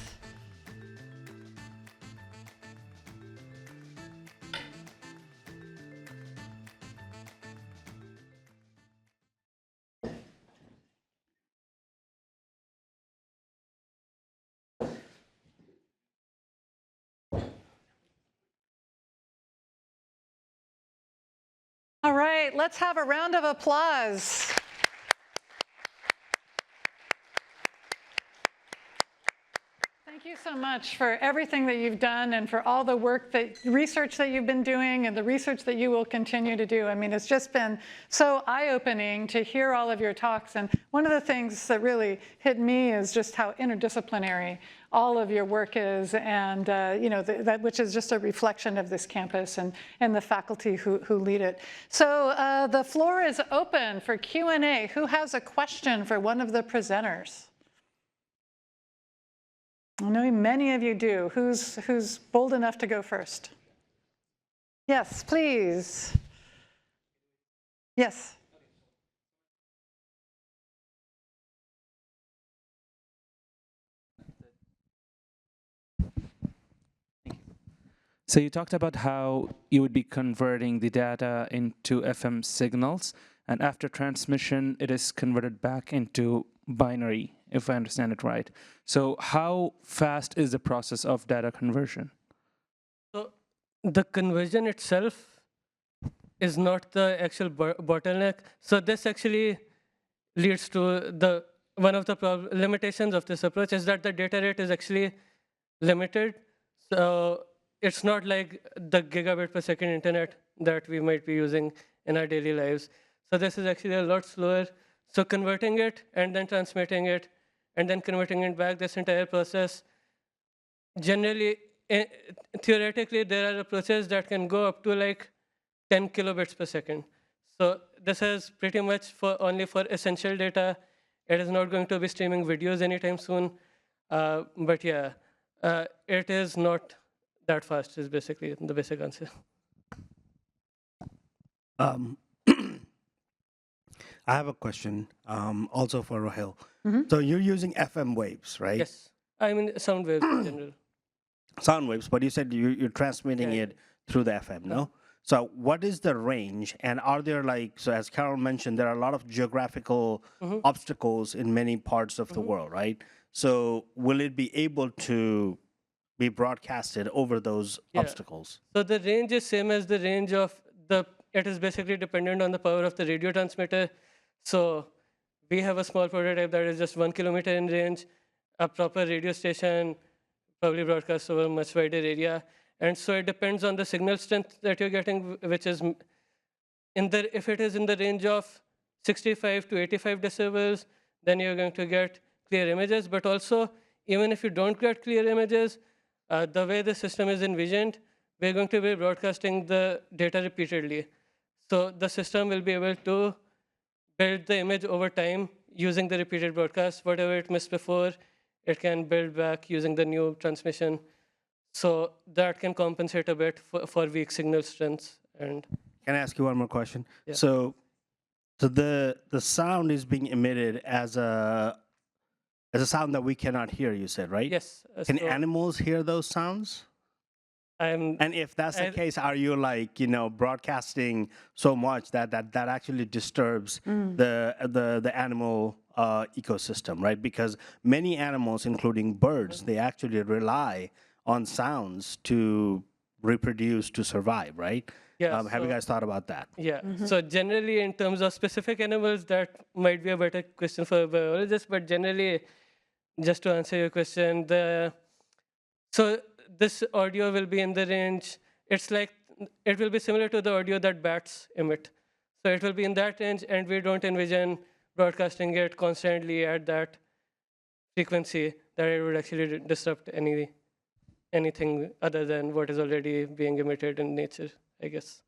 All right, let's have a round of applause. Thank you so much for everything that you've done and for all the work, research that you've been doing and the research that you will continue to do. I mean, it's just been so eye-opening to hear all of your talks. And one of the things that really hit me is just how interdisciplinary all of your work is, and that which is just a reflection of this campus and the faculty who lead it. So the floor is open for Q&A. Who has a question for one of the presenters? I know many of you do. Who's bold enough to go first? Yes, please. Yes. So you talked about how you would be converting the data into FM signals, and after transmission, it is converted back into binary, if I understand it right. So how fast is the process of data conversion? So the conversion itself is not the actual bottleneck. So this actually leads to the one of the limitations of this approach is that the data rate is actually limited. So it's not like the gigabit per second internet that we might be using in our daily lives. So this is actually a lot slower. So converting it and then transmitting it and then converting it back, this entire process, generally, theoretically, there are approaches that can go up to like 10 kilobits per second. So this is pretty much only for essential data. It is not going to be streaming videos anytime soon. But yeah, it is not that fast is basically the basic answer. I have a question also for Rohail. So you're using FM waves, right? Yes, I mean sound waves in general. Sound waves, but you said you're transmitting it through the FM, no? So what is the range, and are there like, so as Carol mentioned, there are a lot of geographical obstacles in many parts of the world, right? So will it be able to be broadcasted over those obstacles? So the range is same as the range of it is basically dependent on the power of the radio transmitter. So we have a small prototype that is just 1 kilometer in range. A proper radio station probably broadcasts over a much wider area. And so it depends on the signal strength that you're getting, which is if it is in the range of 65 to 85 decibels, then you're going to get clear images. But also, even if you don't get clear images, the way the system is envisioned, we're going to be broadcasting the data repeatedly. So the system will be able to build the image over time using the repeated broadcast. Whatever it missed before, it can build back using the new transmission. So that can compensate a bit for weak signal strengths. And can I ask you one more question? Yeah. So the sound is being emitted as a sound that we cannot hear, you said, right? Yes. Can animals hear those sounds? And if that's the case, are you like, broadcasting so much that actually disturbs the animal ecosystem, right? Because many animals, including birds, they actually rely on sounds to reproduce, to survive, right? Yeah, have you guys thought about that? Yeah. So generally, in terms of specific animals, that might be a better question for a biologist. But generally, just to answer your question, so this audio will be in the range. It's like it will be similar to the audio that bats emit. So it will be in that range, and we don't envision broadcasting it constantly at that frequency that it would actually disrupt anything other than what is already being emitted in nature, I guess.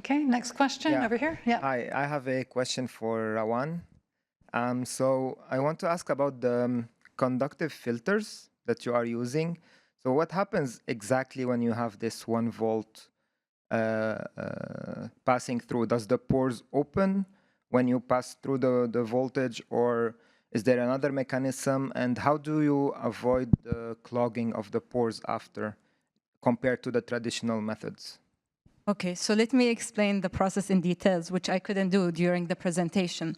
Okay, next question over here. Yeah. Hi, I have a question for Rawan. So I want to ask about the conductive filters that you are using. So what happens exactly when you have this 1 volt passing through? Does the pores open when you pass through the voltage, or is there another mechanism? And how do you avoid the clogging of the pores after, compared to the traditional methods? Okay, so let me explain the process in details, which I couldn't do during the presentation.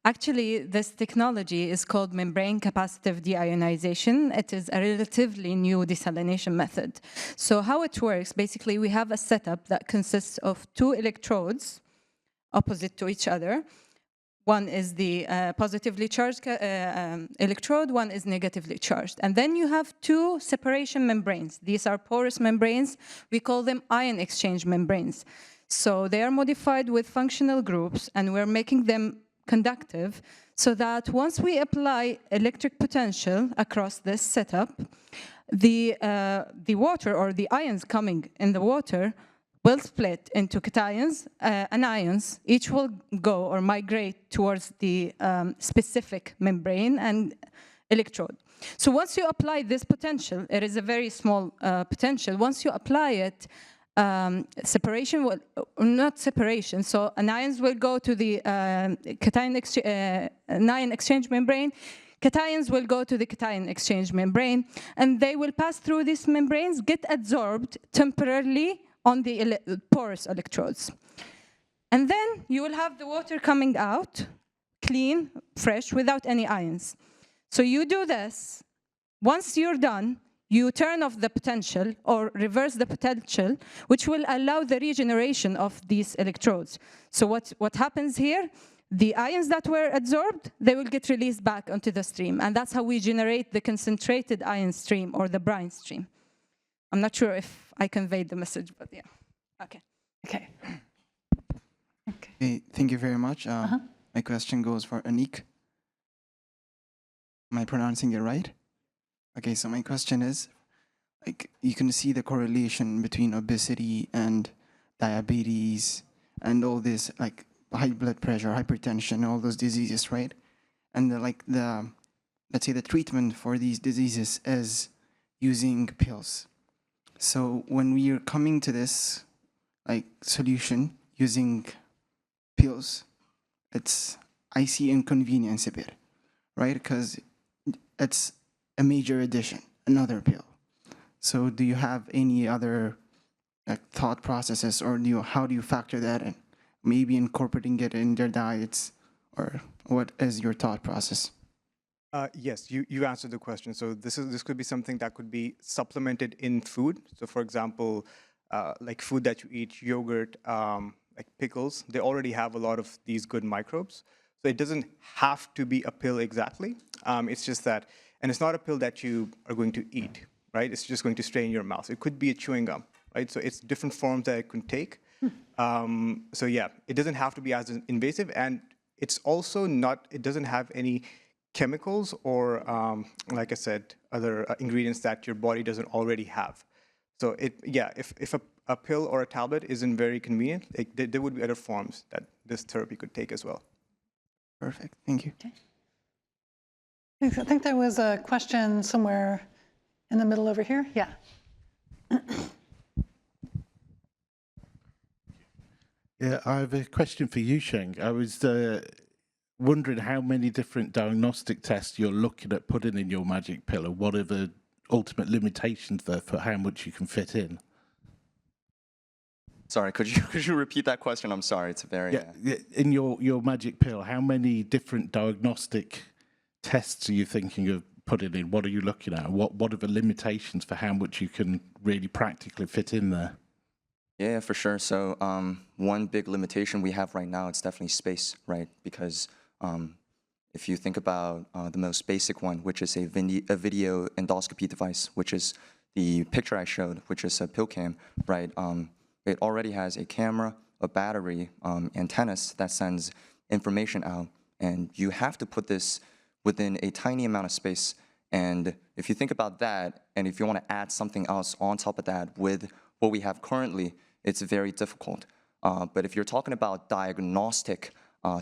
Actually, this technology is called membrane capacitive deionization. It is a relatively new desalination method. So how it works, basically, we have a setup that consists of 2 electrodes opposite to each other. One is the positively charged electrode, one is negatively charged. And then you have 2 separation membranes. These are porous membranes. We call them ion exchange membranes. So they are modified with functional groups, and we're making them conductive, so that once we apply electric potential across this setup, the water, or the ions coming in the water, will split into cations and ions. Each will go or migrate towards the specific membrane and electrode. So once you apply this potential, it is a very small potential. Once you apply it, separation will, not separation, so anions will go to the anion exchange membrane, cations will go to the cation exchange membrane, and they will pass through these membranes, get absorbed temporarily on the porous electrodes. And then you will have the water coming out, clean, fresh, without any ions. So you do this. Once you're done, you turn off the potential or reverse the potential, which will allow the regeneration of these electrodes. So what happens here? the ions that were absorbed, they will get released back onto the stream. And that's how we generate the concentrated ion stream or the brine stream. I'm not sure if I conveyed the message, but yeah. Okay. Okay. Hey, thank you very much. My question goes for Anique. Am I pronouncing it right? Okay, so my question is, like, you can see the correlation between obesity and diabetes and all this, like, high blood pressure, hypertension, all those diseases, right? And let's say the treatment for these diseases is using pills. So when we are coming to this, like, solution using pills, I see inconvenience a bit, right? Because it's a major addition, another pill. So do you have any other thought processes, or how do you factor that in? Maybe incorporating it in their diets, or what is your thought process? Yes, you answered the question. So this could be something that could be supplemented in food. So for example, like food that you eat, yogurt, like pickles, they already have a lot of these good microbes. So it doesn't have to be a pill exactly. It's just that, and it's not a pill that you are going to eat, right? It's just going to stay in your mouth. It could be a chewing gum, right? So it's different forms that it can take. So yeah, it doesn't have to be as invasive, and it's also not, it doesn't have any chemicals or, like I said, other ingredients that your body doesn't already have. So if a pill or a tablet isn't very convenient, there would be other forms that this therapy could take as well. Perfect, thank you. Okay. I think there was a question somewhere in the middle over here. Yeah. Yeah, I have a question for you, Sheng. I was wondering how many different diagnostic tests you're looking at putting in your magic pill, and what are the ultimate limitations there for how much you can fit in? Sorry, could you repeat that question? I'm sorry, it's a very... In your magic pill, how many different diagnostic tests are you thinking of putting in? What are you looking at? What are the limitations for how much you can really practically fit in there? Yeah, for sure. So one big limitation we have right now, it's definitely space, right? Because if you think about the most basic one, which is a video endoscopy device, which is the picture I showed, which is a pill cam, right? It already has a camera, a battery, antennas that sends information out, and you have to put this within a tiny amount of space. And if you think about that, and if you want to add something else on top of that with what we have currently, it's very difficult. But if you're talking about diagnostic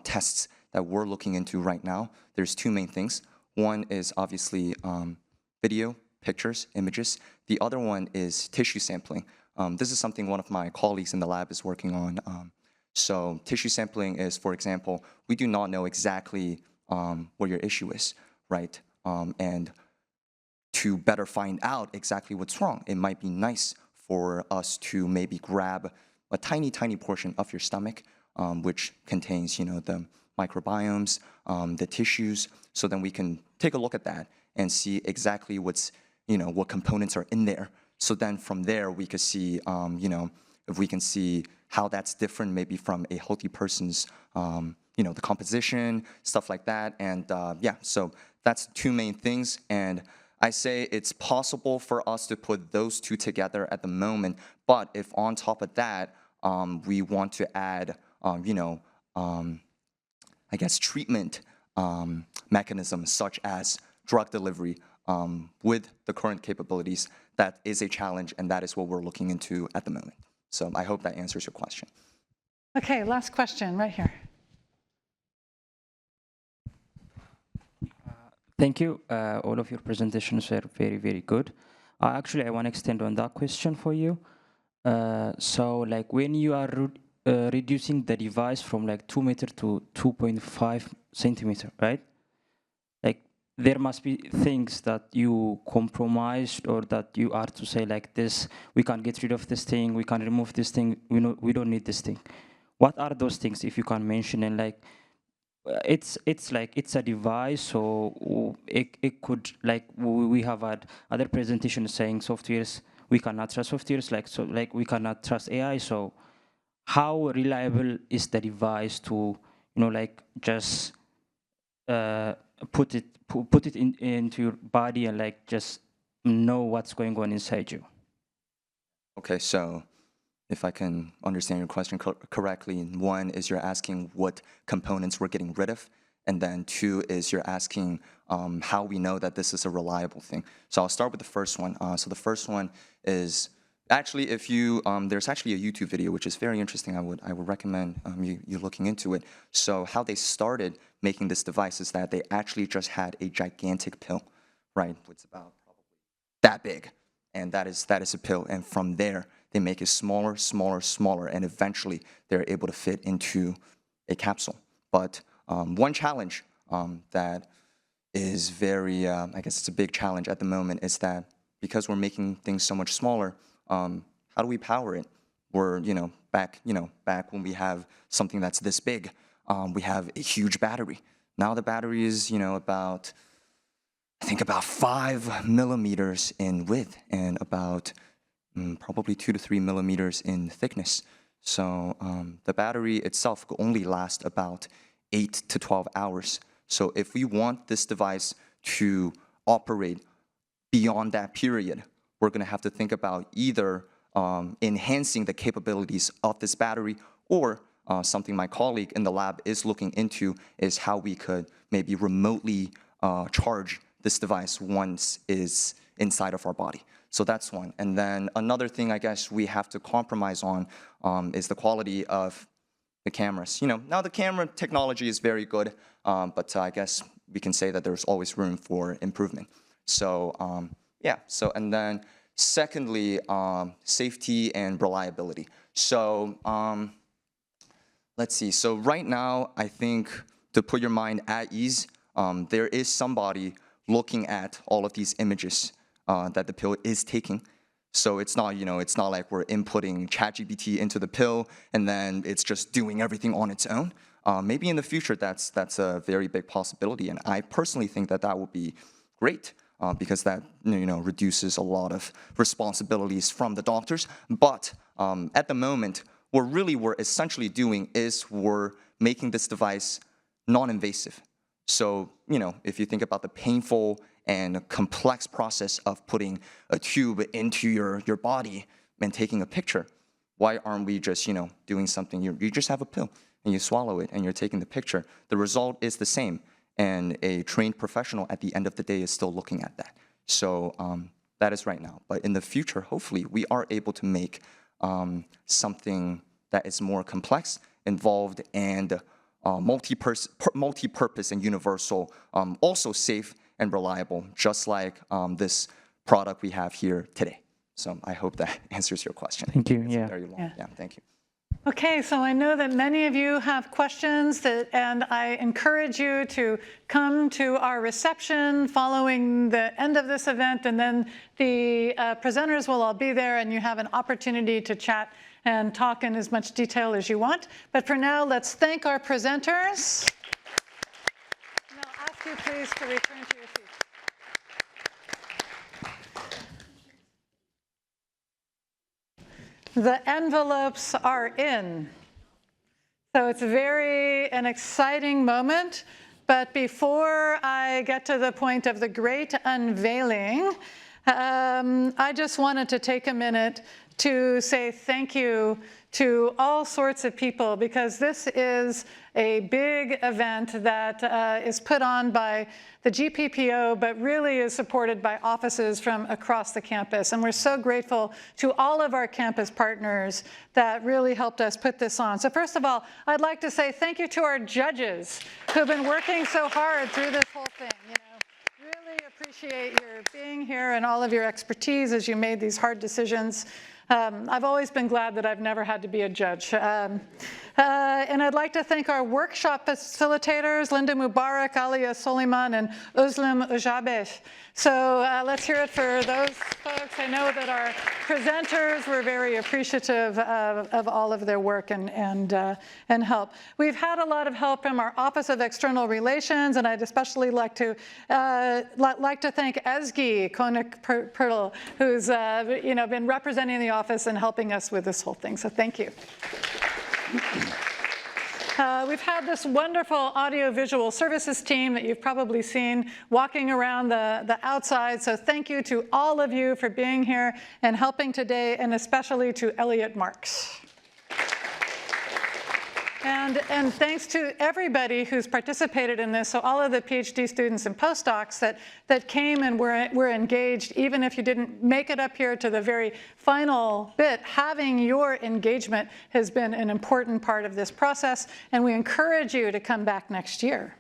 tests that we're looking into right now, there's two main things. One is obviously video, pictures, images. The other one is tissue sampling. This is something one of my colleagues in the lab is working on. So tissue sampling is, for example, we do not know exactly what your issue is, right? And to better find out exactly what's wrong, it might be nice for us to maybe grab a tiny, tiny portion of your stomach, which contains, the microbiomes, the tissues, so then we can take a look at that and see exactly what's, what components are in there. So then from there, we could see, if we can see how that's different maybe from a healthy person's, the composition, stuff like that. And yeah, so that's two main things. And I say it's possible for us to put those two together at the moment, but if on top of that, we want to add, I guess, treatment mechanisms such as drug delivery with the current capabilities, that is a challenge, and that is what we're looking into at the moment. So I hope that answers your question. Okay, last question right here. Thank you. All of your presentations were very, very good. Actually, I want to extend on that question for you. So like when you are reducing the device from like 2 meter to 2.5 centimeter, right? Like there must be things that you compromised, or that you are to say like this, we can't get rid of this thing, we can remove this thing, we don't need this thing. What are those things, if you can mention? And like, it's a device, so it could, like we have had other presentations saying softwares, we cannot trust softwares, like we cannot trust AI. So how reliable is the device to like just put it into your body and like just know what's going on inside you. Okay, so if I can understand your question correctly, one is you're asking what components we're getting rid of, and then two is you're asking how we know that this is a reliable thing. So I'll start with the first one. So the first one is actually, if you there's actually a YouTube video which is very interesting. I would recommend you looking into it. So how they started making this device is that they actually just had a gigantic pill, right? It's about probably that big, and that is a pill. And from there, they make it smaller, smaller, smaller, and eventually they're able to fit into a capsule. But one challenge that is very, I guess it's a big challenge at the moment, is that because we're making things so much smaller, how do we power it? We're, back when we have something that's this big, we have a huge battery. Now the battery is, about 5 millimeters in width and about probably 2 to 3 millimeters in thickness. So the battery itself will only last about 8 to 12 hours. So if we want this device to operate beyond that period, we're going to have to think about either enhancing the capabilities of this battery, or something my colleague in the lab is looking into is how we could maybe remotely charge this device once it's inside of our body. So that's one. And then another thing I guess we have to compromise on is the quality of the cameras. Now the camera technology is very good, but I guess we can say that there's always room for improvement. So yeah, so and then secondly, safety and reliability. So let's see, so right now, I think to put your mind at ease, there is somebody looking at all of these images that the pill is taking. So it's not, it's not like we're inputting ChatGPT into the pill and then it's just doing everything on its own. Maybe in the future that's a very big possibility, and I personally think that would be great because that reduces a lot of responsibilities from the doctors. But at the moment, what really we're essentially doing is we're making this device non-invasive. So if you think about the painful and complex process of putting a tube into your body and taking a picture, why aren't we just doing something? You just have a pill and you swallow it and you're taking the picture. The result is the same, and a trained professional at the end of the day is still looking at that. So that is right now. But in the future, hopefully, we are able to make something that is more complex, involved, and multi-purpose and universal, also safe and reliable, just like this product we have here today. So I hope that answers your question. Thank you. It's very long. Yeah, thank you. Okay, so I know that many of you have questions, and I encourage you to come to our reception following the end of this event, and then the presenters will all be there, and you have an opportunity to chat and talk in as much detail as you want. But for now, let's thank our presenters. And I'll ask you please to return to your seats. The envelopes are in. So it's an exciting moment. But before I get to the point of the great unveiling, I just wanted to take a minute to say thank you to all sorts of people, because this is a big event that is put on by the GPPO, but really is supported by offices from across the campus. And we're so grateful to all of our campus partners that really helped us put this on. So first of all, I'd like to say thank you to our judges who've been working so hard through this whole thing. Really appreciate your being here and all of your expertise as you made these hard decisions. I've always been glad that I've never had to be a judge. And I'd like to thank our workshop facilitators, Linda Mubarak, Alia Soliman, and Özlem Ujabesh. So let's hear it for those folks. I know that our presenters were very appreciative of all of their work and help. We've had a lot of help from our Office of External Relations, and I'd especially like to thank Ezgi Koenig-Pertl, who's been representing the office and helping us with this whole thing. So thank you. We've had this wonderful audiovisual services team that you've probably seen walking around the outside. So thank you to all of you for being here and helping today, and especially to Elliot Marks. And thanks to everybody who's participated in this, so all of the PhD students and postdocs that came and were engaged, even if you didn't make it up here to the very final bit, having your engagement has been an important part of this process, and we encourage you to come back next year.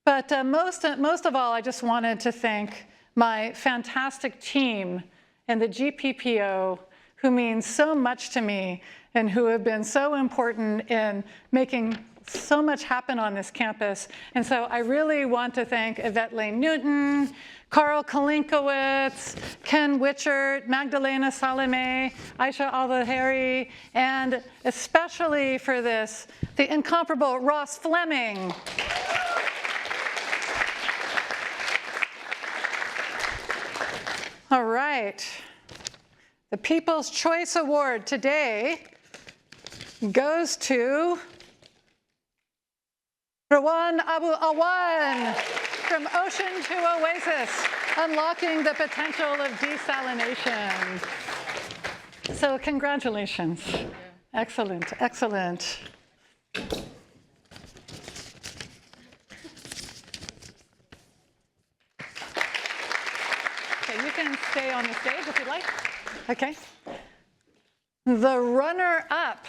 But most of all, I just wanted to thank my fantastic team and the GPPO, who means so much to me and who have been so important in making so much happen on this campus. And so I really want to thank Yvette Lane Newton, Carl Kalinkowitz, Ken Witchert, Magdalena Salome, Aisha Al-Zahari, and especially for this, the incomparable Ross Fleming. All right. The People's Choice Award today goes to Rawan Abu Alwan from Ocean to Oasis, Unlocking the Potential of Desalination. So congratulations. Excellent, excellent. Okay, you can stay on the stage if you'd like. Okay. The runner-up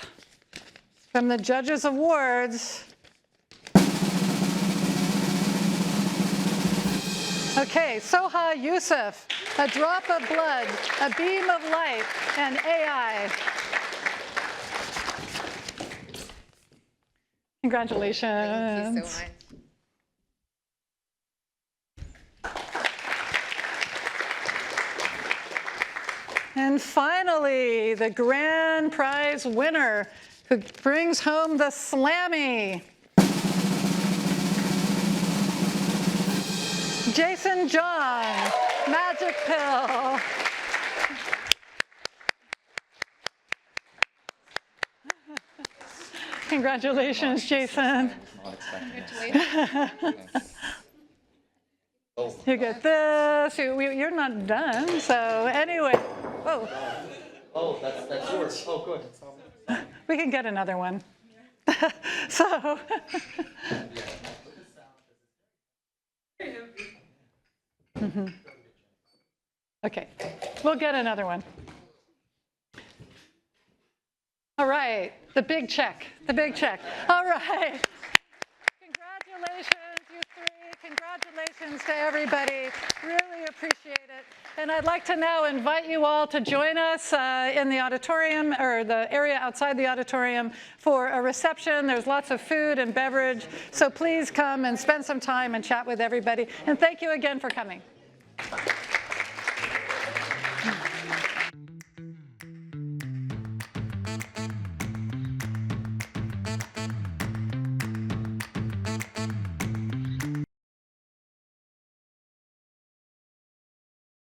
from the Judges' Awards. Okay, Soha Yousuf, A Drop of Blood, A Beam of Light, and AI. Congratulations. Thank you so much. And finally, the grand prize winner who brings home the Slammy. Jason Jong, Magic Pill. Congratulations, Jason. You get this. You're not done. So anyway, whoa. Oh, that's yours. Oh, good. We can get another one. So. Okay, we'll get another one. All right, the big check, the big check. All right. Congratulations, you three. Congratulations to everybody. Really appreciate it. And I'd like to now invite you all to join us in the auditorium, or the area outside the auditorium, for a reception. There's lots of food and beverage. So please come and spend some time and chat with everybody. And thank you again for coming.